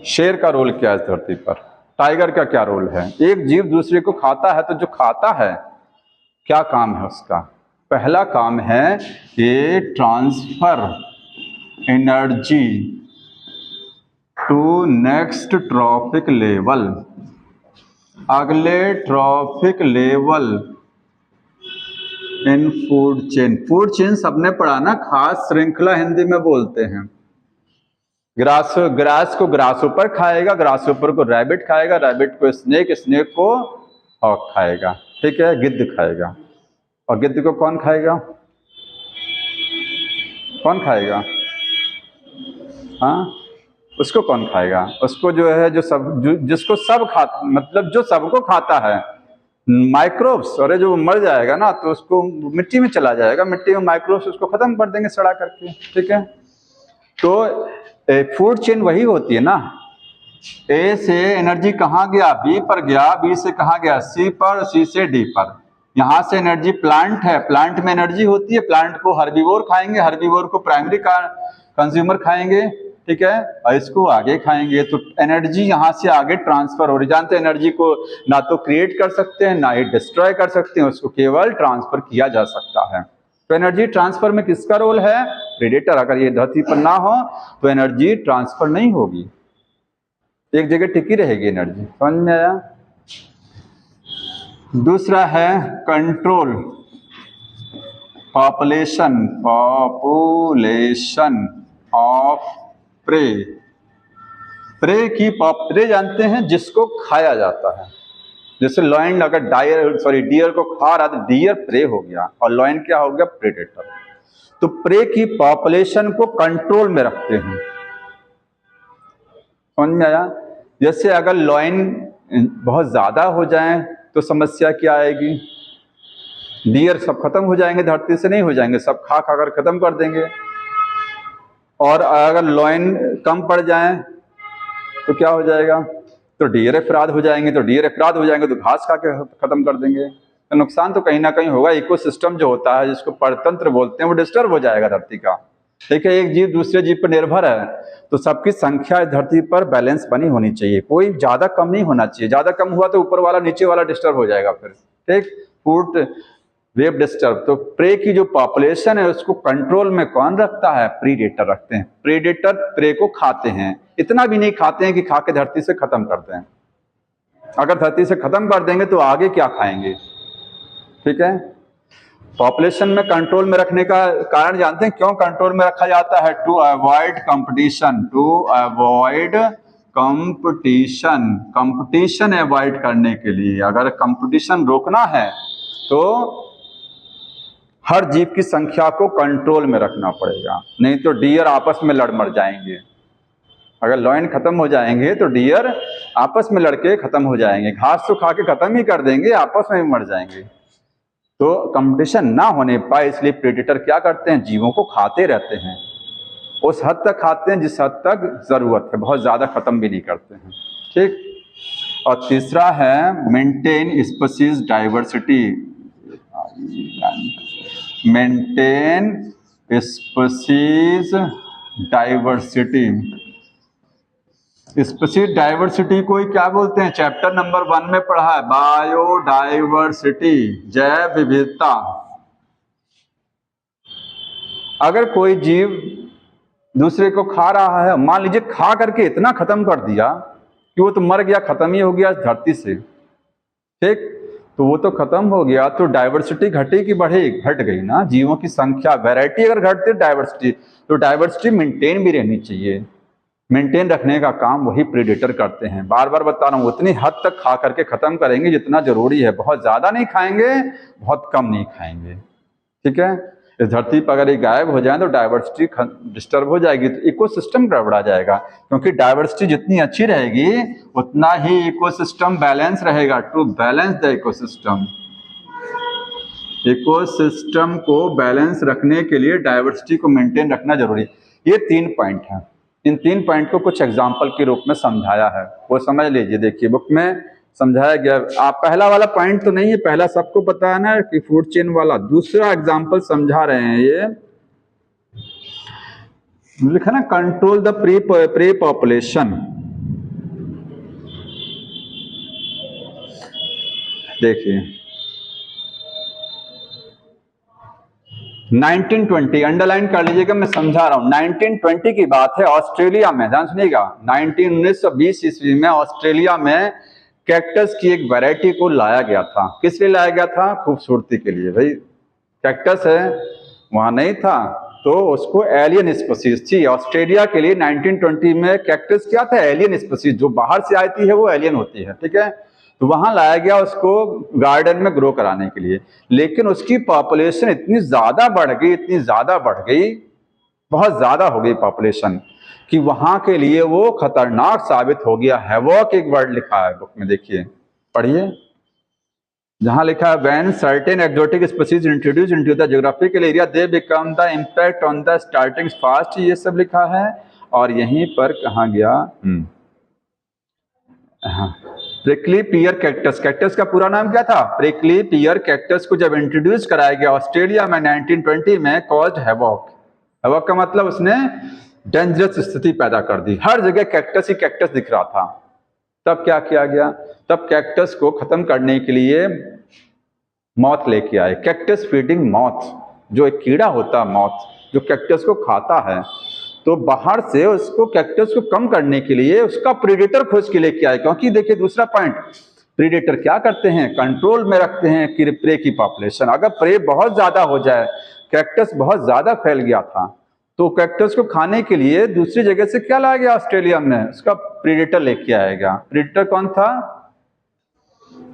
शेर का रोल क्या है धरती पर? टाइगर का क्या रोल है? एक जीव दूसरे को खाता है, तो जो खाता है क्या काम है उसका? पहला काम है कि transfer energy to next trophic level, अगले trophic level in food chain. Food chain सबने पढ़ा ना, खास श्रृंखला हिंदी में बोलते हैं। ग्रास को ग्रासोपर खाएगा, ग्रासोपर को रैबिट खाएगा, रैबिट को स्नेक, स्नेक को हॉक खाएगा। ठीक है, गिद्ध खाएगा। और गिद्ध को कौन खाएगा? कौन खाएगा? हाँ, उसको कौन खाएगा? उसको जो है, जिसको सब खाता, मतलब जो सबको खाता है, माइक्रोब्स। और जो मर जाएगा ना तो उसको मिट्टी में चला जाएगा, मिट्टी में माइक्रोब्स उसको खत्म कर देंगे सड़ा करके। ठीक है, तो फूड चेन वही होती है ना। ए से एनर्जी कहाँ गया? बी पर गया, बी से कहाँ गया? सी पर, सी से डी पर। यहां से एनर्जी, प्लांट है, प्लांट में एनर्जी होती है, प्लांट को हर्बीवोर खाएंगे, हर्बीवोर को प्राइमरी कंज्यूमर खाएंगे। ठीक है, और इसको आगे खाएंगे, तो एनर्जी यहां से आगे ट्रांसफर हो रही। जानते हैं एनर्जी को ना तो क्रिएट कर सकते हैं ना ही डिस्ट्रॉय कर सकते हैं, उसको केवल ट्रांसफर किया जा सकता है। तो एनर्जी ट्रांसफर में किसका रोल है? प्रेडेटर। अगर ये धरती पर ना हो तो एनर्जी ट्रांसफर नहीं होगी, एक जगह टिकी रहेगी एनर्जी। समझ में आया? दूसरा है control population of prey. Prey जानते हैं, जिसको खाया जाता है। जैसे लॉयन अगर डियर को खा रहा तो डियर प्रे हो गया, और लॉयन क्या हो गया? प्रेडेटर। तो प्रे की पॉपुलेशन को कंट्रोल में रखते हैं। समझ में आया? जैसे अगर लॉयन बहुत ज्यादा हो जाए तो समस्या क्या आएगी? डियर सब खत्म हो जाएंगे, धरती से नहीं हो जाएंगे, सब खा खा कर खत्म कर देंगे। और अगर लॉयन कम पड़ जाए तो क्या हो जाएगा? तो डियर अफराद हो जाएंगे, तो घास खा के खत्म कर देंगे। तो नुकसान तो कहीं ना कहीं होगा। इकोसिस्टम जो होता है, जिसको परतंत्र बोलते हैं, वो डिस्टर्ब हो जाएगा धरती का। ठीक है, एक जीव दूसरे जीव पर निर्भर है, तो सबकी संख्या धरती पर बैलेंस बनी होनी चाहिए, कोई ज्यादा कम नहीं होना चाहिए। ज्यादा कम हुआ तो ऊपर वाला नीचे वाला डिस्टर्ब हो जाएगा फिर। ठीक, फूड वेब डिस्टर्ब। तो प्रे की जो पॉपुलेशन है उसको कंट्रोल में कौन रखता है? प्रीडेटर रखते हैं। प्रीडेटर प्रे को खाते हैं, इतना भी नहीं खाते हैं कि खा के धरती से खत्म कर दें। अगर धरती से खत्म कर देंगे तो आगे क्या खाएंगे? ठीक है, पॉपुलेशन में कंट्रोल में रखने का कारण जानते हैं क्यों कंट्रोल में रखा जाता है? To avoid competition, to avoid competition, competition avoid करने के लिए। अगर कंपटीशन रोकना है तो हर जीव की संख्या को कंट्रोल में रखना पड़ेगा, नहीं तो डियर आपस में लड़ मर जाएंगे। अगर लॉयन खत्म हो जाएंगे तो डियर आपस में लड़के खत्म हो जाएंगे, घास तो खा के खत्म ही कर देंगे, आपस में भी मर जाएंगे। तो कंपटीशन ना होने पाए इसलिए प्रेडेटर क्या करते हैं? जीवों को खाते रहते हैं, उस हद तक खाते हैं जिस हद तक जरूरत है, बहुत ज्यादा खत्म भी नहीं करते हैं। ठीक। और तीसरा है maintain species diversity, maintain species diversity. Species diversity को ही क्या बोलते हैं? चैप्टर नंबर 1 में पढ़ा है, बायोडाइवर्सिटी, जैव विविधता। अगर कोई जीव दूसरे को खा रहा है, मान लीजिए खा करके इतना खत्म कर दिया कि वो तो मर गया, खत्म ही हो गया धरती से, ठीक, तो वो तो खत्म हो गया, तो डाइवर्सिटी घटी कि बढ़ी? घट गई ना। जीवों की संख्या, वैरायटी अगर घटती है डाइवर्सिटी, तो डाइवर्सिटी मेंटेन भी रहनी चाहिए। मेंटेन रखने का काम वही प्रेडेटर करते हैं। बार बार बता रहा हूँ, उतनी हद तक खा करके खत्म करेंगे जितना जरूरी है, बहुत ज्यादा नहीं खाएंगे, बहुत कम नहीं खाएंगे। ठीक है, इस धरती पर अगर ये गायब हो जाए तो डाइवर्सिटी डिस्टर्ब हो जाएगी, तो इकोसिस्टम गड़बड़ा जाएगा। क्योंकि डाइवर्सिटी जितनी अच्छी रहेगी उतना ही इकोसिस्टम बैलेंस रहेगा। To balance the ecosystem, ecosystem को बैलेंस रखने के लिए डाइवर्सिटी को मेंटेन रखना जरूरी है। ये 3 पॉइंट हैं, इन 3 पॉइंट को कुछ एग्जाम्पल के रूप में समझाया है, वो समझ लीजिए। देखिए बुक में समझाया गया। आप पहला वाला पॉइंट तो नहीं है, पहला सबको पता है ना कि फूड चेन वाला। दूसरा एग्जाम्पल समझा रहे हैं, ये लिखा ना, कंट्रोल द प्री पॉपुलेशन। देखिए 1920, अंडरलाइन कर लीजिएगा, मैं समझा रहा हूं। 1920 की बात है, ऑस्ट्रेलिया में, ध्यान सुनिएगा, 1920 ईस्वी में ऑस्ट्रेलिया में कैक्टस की एक वैरायटी को लाया गया था। किस लिए लाया गया था? खूबसूरती के लिए। भाई कैक्टस है, वहां नहीं था तो उसको एलियन स्पीशीज थी। ऑस्ट्रेलिया के लिए 1920 में कैक्टस क्या था? एलियन स्पीशीज, जो बाहर से आती है वो एलियन होती है। ठीक है, तो वहां लाया गया उसको गार्डन में ग्रो कराने के लिए। लेकिन उसकी पॉपुलेशन इतनी ज्यादा बढ़ गई, इतनी ज्यादा बढ़ गई, बहुत ज्यादा हो गई पॉपुलेशन, कि वहां के लिए वो खतरनाक साबित हो गया। हैवॉक एक वर्ड लिखा है बुक में, देखिए पढ़िए, जहां लिखा है when certain exotic species introduce into the geographical area they become the impact on the starting fast, ये सब लिखा है। और यहीं पर कहा गया प्रिकली पियर कैक्टस, कैक्टस का पूरा नाम क्या था? प्रिकली पियर कैक्टस को जब इंट्रोड्यूस कराया गया ऑस्ट्रेलिया में 1920 में, कॉज्ड हैवॉक। हैवॉक का मतलब उसने डेंजरस स्थिति पैदा कर दी, हर जगह कैक्टस ही कैक्टस दिख रहा था। तब क्या किया गया? तब कैक्टस को खत्म करने के लिए मॉथ लेके आए, कैक्टस फीडिंग मॉथ, जो एक कीड़ा होता है मॉथ, जो कैक्टस को खाता है। तो बाहर से उसको, कैक्टस को कम करने के लिए उसका प्रीडेटर खोज के लेके आए। क्योंकि देखिए दूसरा पॉइंट, प्रीडेटर क्या करते हैं? कंट्रोल में रखते हैं कि प्रे की पॉपुलेशन। अगर प्रे बहुत ज्यादा हो जाए, कैक्टस बहुत ज्यादा फैल गया था, तो कैक्टस को खाने के लिए दूसरी जगह से क्या लाया गया ऑस्ट्रेलिया में? उसका प्रीडेटर लेके आएगा। प्रीडेटर कौन था?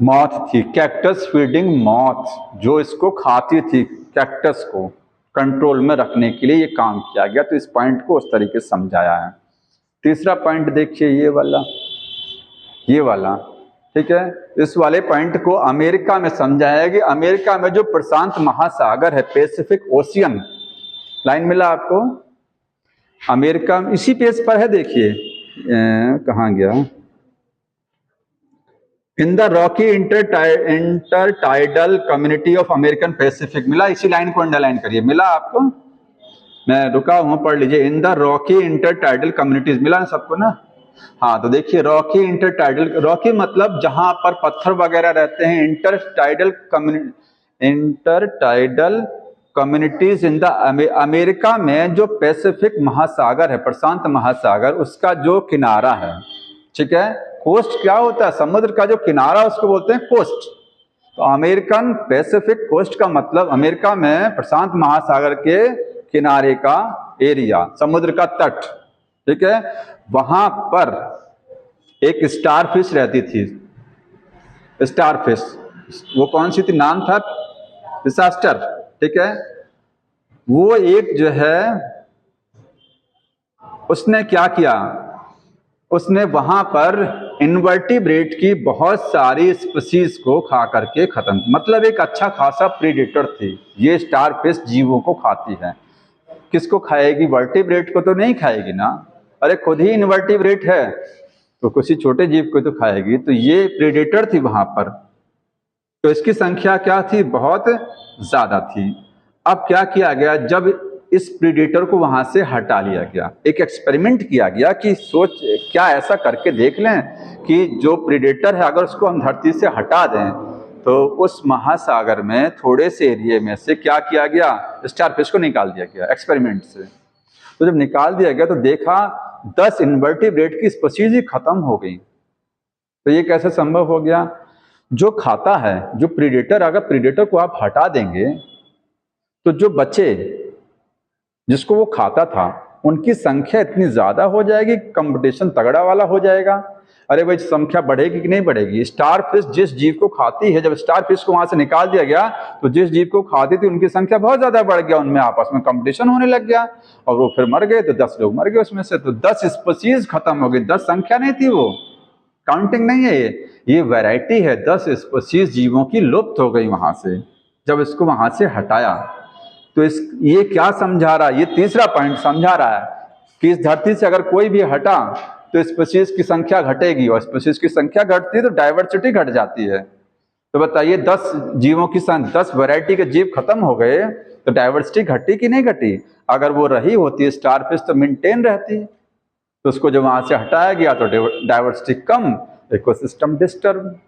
मॉथ थी, कैक्टस फीडिंग मॉथ, जो इसको खाती थी, कैक्टस को कंट्रोल में रखने के लिए ये काम किया गया। तो इस पॉइंट को उस तरीके से समझाया है। तीसरा पॉइंट देखिए, ये वाला, ठीक है, इस वाले पॉइंट को अमेरिका में समझाया गया। अमेरिका में जो प्रशांत महासागर है, पैसिफिक ओशियन, लाइन मिला आपको? अमेरिका में इसी पेज पर है, देखिए कहाँ गया, in the Rocky intertidal community of American Pacific, मिला? इसी लाइन को अंडरलाइन करिए, मिला आपको? मैं रुका हूं, पढ़ लीजिए। In the Rocky intertidal communities, मिला ना सबको ना? हाँ, तो देखिए रॉकी इंटरटाइडल, रॉकी मतलब जहां पर पत्थर वगैरह रहते हैं, intertidal intertidal communities in the America में जो पैसिफिक महासागर है, प्रशांत महासागर, उसका जो किनारा है, ठीक है, कोस्ट क्या होता है, समुद्र का जो किनारा उसको बोलते हैं कोस्ट। तो अमेरिकन पैसिफिक कोस्ट का मतलब अमेरिका में प्रशांत महासागर के किनारे का एरिया, समुद्र का तट, ठीक है, वहां पर एक स्टारफिश रहती थी। स्टारफिश, वो कौन सी थी, नाम था डिसास्टर, ठीक है। वो एक जो है उसने क्या किया, उसने वहां पर इनवर्टिब्रेट की बहुत सारी स्पीसीज को खा करके खत्म, मतलब एक अच्छा खासा प्रीडेटर थी। ये स्टारफिश जीवों को खाती है। किसको खाएगी, वर्टिब्रेट को तो नहीं खाएगी ना, अरे खुद ही इनवर्टिब्रेट है तो किसी छोटे जीव को तो खाएगी। तो ये प्रीडेटर थी वहां पर, तो इसकी संख्या क्या थी, बहुत ज्यादा थी। अब क्या किया गया, जब इस प्रीडेटर को वहां से हटा लिया गया, एक एक्सपेरिमेंट किया गया कि सोच क्या ऐसा करके देख लें कि जो प्रीडेटर है अगर उसको हम धरती से हटा दें तो उस महासागर में थोड़े से एरिया में से क्या किया गया, स्टारफिश को निकाल दिया गया एक्सपेरिमेंट से। तो जब निकाल दिया गया तो देखा 10 इनवर्टिब्रेट की स्पीशीज ही खत्म हो गई। तो ये कैसे संभव हो गया, जो खाता है, जो प्रीडेटर, अगर प्रीडेटर को आप हटा देंगे तो जो बचे जिसको वो खाता था उनकी संख्या इतनी ज्यादा हो जाएगी, कंपटीशन तगड़ा वाला हो जाएगा। अरे भाई संख्या बढ़ेगी कि नहीं बढ़ेगी, स्टारफिश जिस जीव को खाती है, जब स्टारफिश को वहां से निकाल दिया गया तो जिस जीव को खाती थी उनकी संख्या बहुत ज्यादा बढ़ गया, उनमें आपस में कंपटीशन होने लग गया और वो फिर मर गए। तो 10 लोग मर गए उसमें से, तो 10 स्पीशीज खत्म हो गई। 10 संख्या नहीं थी, वो काउंटिंग नहीं है, ये वैरायटी है। 10 स्पीशीज जीवों की लुप्त हो गई वहां से, जब इसको वहां से हटाया। तो ये क्या समझा रहा है, ये तीसरा पॉइंट समझा रहा है कि इस धरती से अगर कोई भी हटा तो स्पीशीज की संख्या घटेगी, और स्पीशीज की संख्या घटती है तो डाइवर्सिटी घट जाती है। तो बताइए 10 जीवों की 10 वैरायटी के जीव खत्म हो गए तो डाइवर्सिटी घटी कि नहीं घटी? अगर वो रही होती स्टारफिश तो मेंटेन रहती, तो उसको जब वहां से हटाया गया तो डाइवर्सिटी कम, इकोसिस्टम डिस्टर्ब।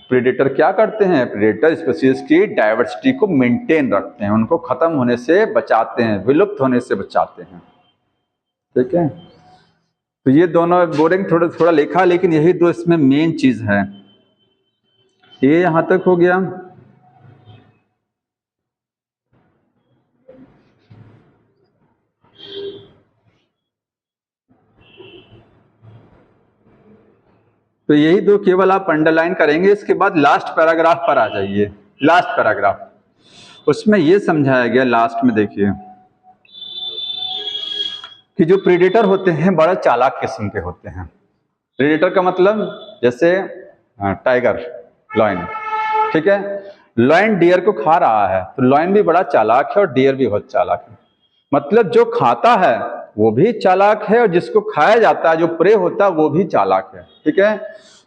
प्रेडेटर क्या करते हैं, प्रेडेटर स्पीशीज की डाइवर्सिटी को मेंटेन रखते हैं, उनको खत्म होने से बचाते हैं, विलुप्त होने से बचाते हैं, ठीक है। तो ये दोनों बोरिंग थोड़ा लिखा, लेकिन यही दो इसमें मेन चीज है। ये यहां तक हो गया। तो यही दो केवल आप अंडरलाइन करेंगे। इसके बाद लास्ट पैराग्राफ पर आ जाइए। लास्ट पैराग्राफ, उसमें यह समझाया गया लास्ट में, देखिए कि जो प्रेडेटर होते हैं बड़ा चालाक किस्म के होते हैं। प्रेडेटर का मतलब जैसे टाइगर, लॉयन, ठीक है। लॉयन डियर को खा रहा है तो लॉयन भी बड़ा चालाक है और डियर भी बहुत चालाक है। मतलब जो खाता है वो भी चालाक है और जिसको खाया जाता है, जो प्रे होता है, वो भी चालाक है, ठीक है।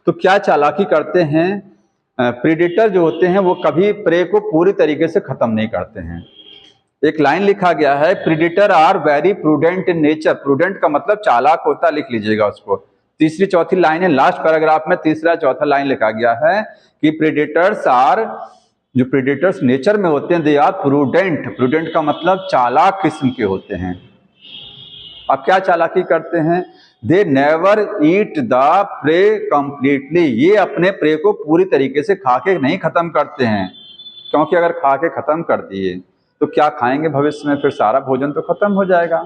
तो क्या चालाकी करते हैं प्रेडेटर जो होते हैं, वो कभी प्रे को पूरी तरीके से खत्म नहीं करते हैं। एक लाइन लिखा गया है, predator are very prudent in nature. Prudent का मतलब चालाक होता, लिख लीजिएगा उसको। तीसरी चौथी लाइन है, लास्ट पैराग्राफ में तीसरा चौथा लाइन लिखा गया है कि प्रेडेटर्स आर, जो प्रेडेटर्स नेचर में होते हैं, दे आर प्रूडेंट। प्रूडेंट का मतलब चालाक किस्म के होते हैं। अब क्या चालाकी करते हैं, they never eat the prey completely. ये अपने प्रे को पूरी तरीके से खा के नहीं खत्म करते हैं, क्योंकि अगर खा के खत्म कर दिए तो क्या खाएंगे भविष्य में, फिर सारा भोजन तो खत्म हो जाएगा।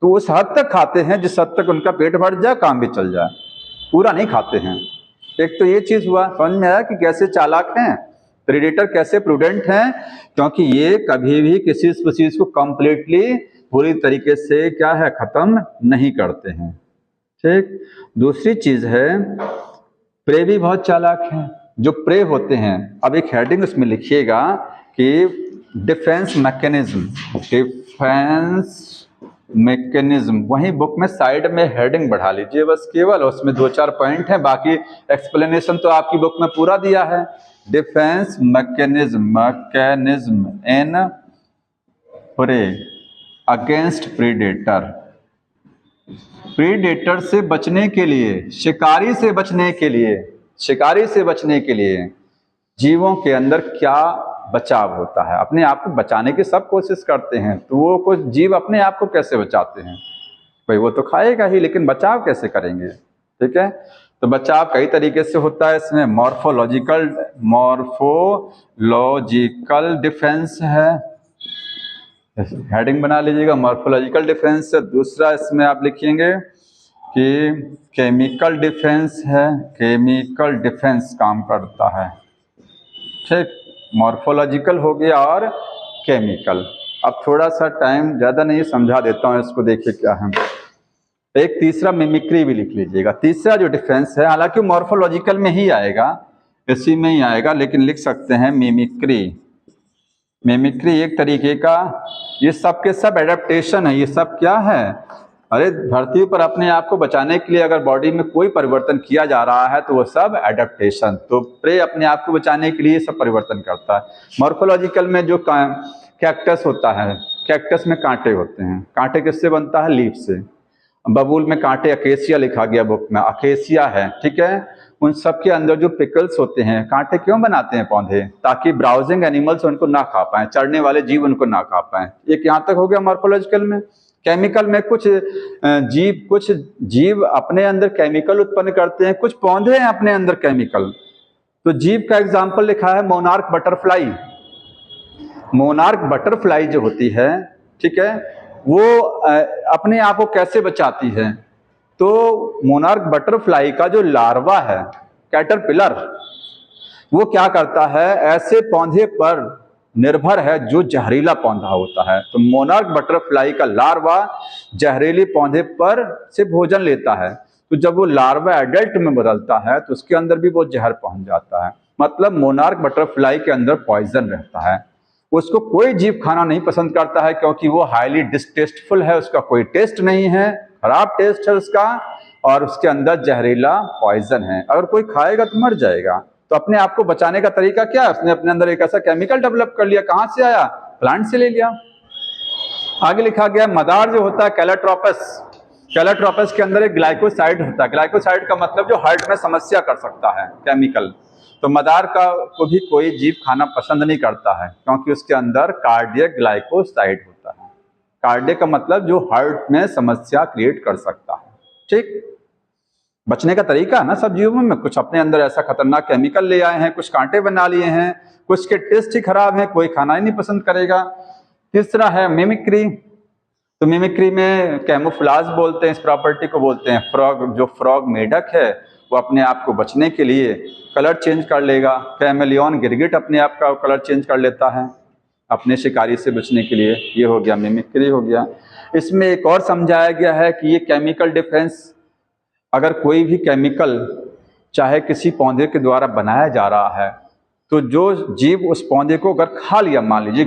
तो उस हद तक खाते हैं जिस हद तक उनका पेट भर जाए, काम भी चल जाए, पूरा नहीं खाते हैं। एक तो ये चीज हुआ, समझ में आया कि कैसे चालाक हैं प्रेडेटर, कैसे प्रूडेंट हैं, क्योंकि ये कभी भी किसी स्पीशीज को कंप्लीटली पूरी तरीके से क्या है, खत्म नहीं करते हैं, ठीक। दूसरी चीज है, प्रे भी बहुत चालाक हैं। जो प्रे होते हैं, अब एक हेडिंग उसमें लिखिएगा कि डिफेंस मैकेनिज्म, डिफेंस मैकेनिज्म, वहीं बुक में साइड में हेडिंग बढ़ा लीजिए बस, केवल उसमें 2-4 पॉइंट हैं, बाकी एक्सप्लेनेशन तो आपकी बुक में पूरा दिया है। Defence mechanism, mechanism in prey against predator. Predator से बचने के लिए, शिकारी से बचने के लिए, शिकारी से बचने के लिए जीवों के अंदर क्या बचाव होता है। अपने आप को बचाने की सब कोशिश करते हैं, तो वो कुछ जीव अपने आप को कैसे बचाते हैं? भाई वो तो खाएगा ही, लेकिन बचाव कैसे करेंगे? ठीक है, तो बचाव कई तरीके से होता है। इसमें मॉर्फोलॉजिकल डिफेंस है, हेडिंग बना लीजिएगा, मॉर्फोलॉजिकल डिफेंस है। दूसरा इसमें आप लिखेंगे कि केमिकल डिफेंस है, केमिकल डिफेंस काम करता है। ठीक, मॉर्फोलॉजिकल हो गया और केमिकल। अब थोड़ा सा टाइम ज़्यादा नहीं, समझा देता हूँ इसको, देखिए क्या है। एक तीसरा मिमिक्री भी लिख लीजिएगा। तीसरा जो डिफेंस है, हालांकि मॉर्फोलॉजिकल में ही आएगा, इसी में ही आएगा, लेकिन लिख सकते हैं मिमिक्री। मिमिक्री एक तरीके का, ये सब के सब एडेप्टेशन है। ये सब क्या है? अरे धरती पर अपने आप को बचाने के लिए अगर बॉडी में कोई परिवर्तन किया जा रहा है तो वो सब एडेप्टेशन। तो प्रे अपने आप को बचाने के लिए सब परिवर्तन करता है। मॉर्फोलॉजिकल में जो कैक्टस होता है, कैक्टस में कांटे होते हैं। कांटे किससे बनता है? लीफ से। बबूल में कांटे, अकेसिया लिखा गया बुक में, अकेसिया है। ठीक है, उन सब के अंदर जो पिकल्स होते हैं, कांटे क्यों बनाते हैं पौधे? ताकि ब्राउजिंग एनिमल्स उनको ना खा पाए, चढ़ने वाले जीव उनको ना खा पाए। एक यहाँ तक हो गया मॉर्फोलॉजिकल में। केमिकल में कुछ जीव अपने अंदर केमिकल उत्पन्न करते हैं, कुछ पौधे हैं अपने अंदर केमिकल। तो जीव का एग्जाम्पल लिखा है मोनार्क बटरफ्लाई। मोनार्क बटरफ्लाई जो होती है, ठीक है, वो अपने आप को कैसे बचाती है? तो मोनार्क बटरफ्लाई का जो लार्वा है, कैटरपिलर, वो क्या करता है? ऐसे पौधे पर निर्भर है जो जहरीला पौधा होता है। तो मोनार्क बटरफ्लाई का लार्वा जहरीले पौधे पर से भोजन लेता है। तो जब वो लार्वा एडल्ट में बदलता है तो उसके अंदर भी वो जहर पहुंच जाता है। मतलब मोनार्क बटरफ्लाई के अंदर पॉइजन रहता है। उसको कोई जीव खाना नहीं पसंद करता है, क्योंकि वो हाईली डिस्टेस्टफुल है, उसका कोई टेस्ट नहीं है, खराब टेस्ट है उसका, और उसके अंदर जहरीला पॉइजन है। अगर कोई खाएगा तो मर जाएगा। तो अपने आप को बचाने का तरीका क्या है? उसने अपने अंदर एक ऐसा केमिकल डेवलप कर लिया। कहां से आया? प्लांट से ले लिया। आगे लिखा गया मदार जो होता है कैलाट्रोपस, कैलाट्रोपस के अंदर एक ग्लाइकोसाइड होता है। ग्लाइकोसाइड का मतलब जो हार्ट में समस्या कर सकता है, केमिकल। तो मदार को भी कोई जीव खाना पसंद नहीं करता है, क्योंकि उसके अंदर कार्डियक ग्लाइकोसाइड होता है। कार्डियक का मतलब जो हार्ट में समस्या क्रिएट कर सकता है। ठीक, बचने का तरीका है ना सब जीवों में। कुछ अपने अंदर ऐसा खतरनाक केमिकल ले आए हैं, कुछ कांटे बना लिए हैं, कुछ के टेस्ट ही खराब है, कोई खाना ही नहीं पसंद करेगा। तीसरा है मिमिक्री। तो मिमिक्री में कैमोफ्लाज बोलते हैं, इस प्रॉपर्टी को बोलते हैं। फ्रॉग, जो फ्रॉग मेढक है, वो अपने आप को बचने के लिए कलर चेंज कर लेगा। कैमेलियन गिरगिट अपने आप का कलर चेंज कर लेता है अपने शिकारी से बचने के लिए। ये हो गया मिमिक्री हो गया। इसमें एक और समझाया गया है कि ये केमिकल डिफेंस, अगर कोई भी केमिकल चाहे किसी पौधे के द्वारा बनाया जा रहा है, तो जो जीव उस पौधे को अगर खा लिया, मान लीजिए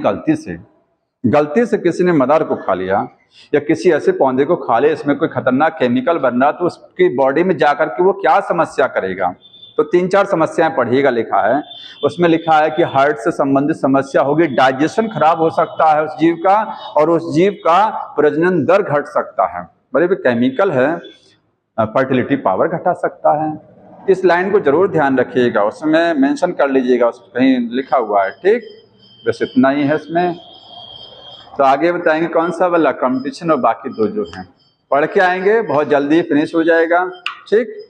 गलती से किसी ने मदार को खा लिया या किसी ऐसे पौधे को खा ले इसमें कोई खतरनाक केमिकल बन रहा, तो उसकी बॉडी में जाकर के वो क्या समस्या करेगा? तो 3-4 समस्याएं पढ़िएगा, लिखा है उसमें। लिखा है कि हार्ट से संबंधित समस्या होगी, डाइजेशन खराब हो सकता है उस जीव का, और उस जीव का प्रजनन दर घट सकता है। बड़े भी केमिकल है, फर्टिलिटी पावर घटा सकता है। इस लाइन को जरूर ध्यान रखिएगा, उसमें मेंशन कर लीजिएगा, उस कहीं लिखा हुआ है। ठीक, बस इतना ही है इसमें। तो आगे बताएंगे कौन सा वाला, कंपटीशन और बाकी दो जो हैं पढ़ के आएंगे, बहुत जल्दी फिनिश हो जाएगा। ठीक,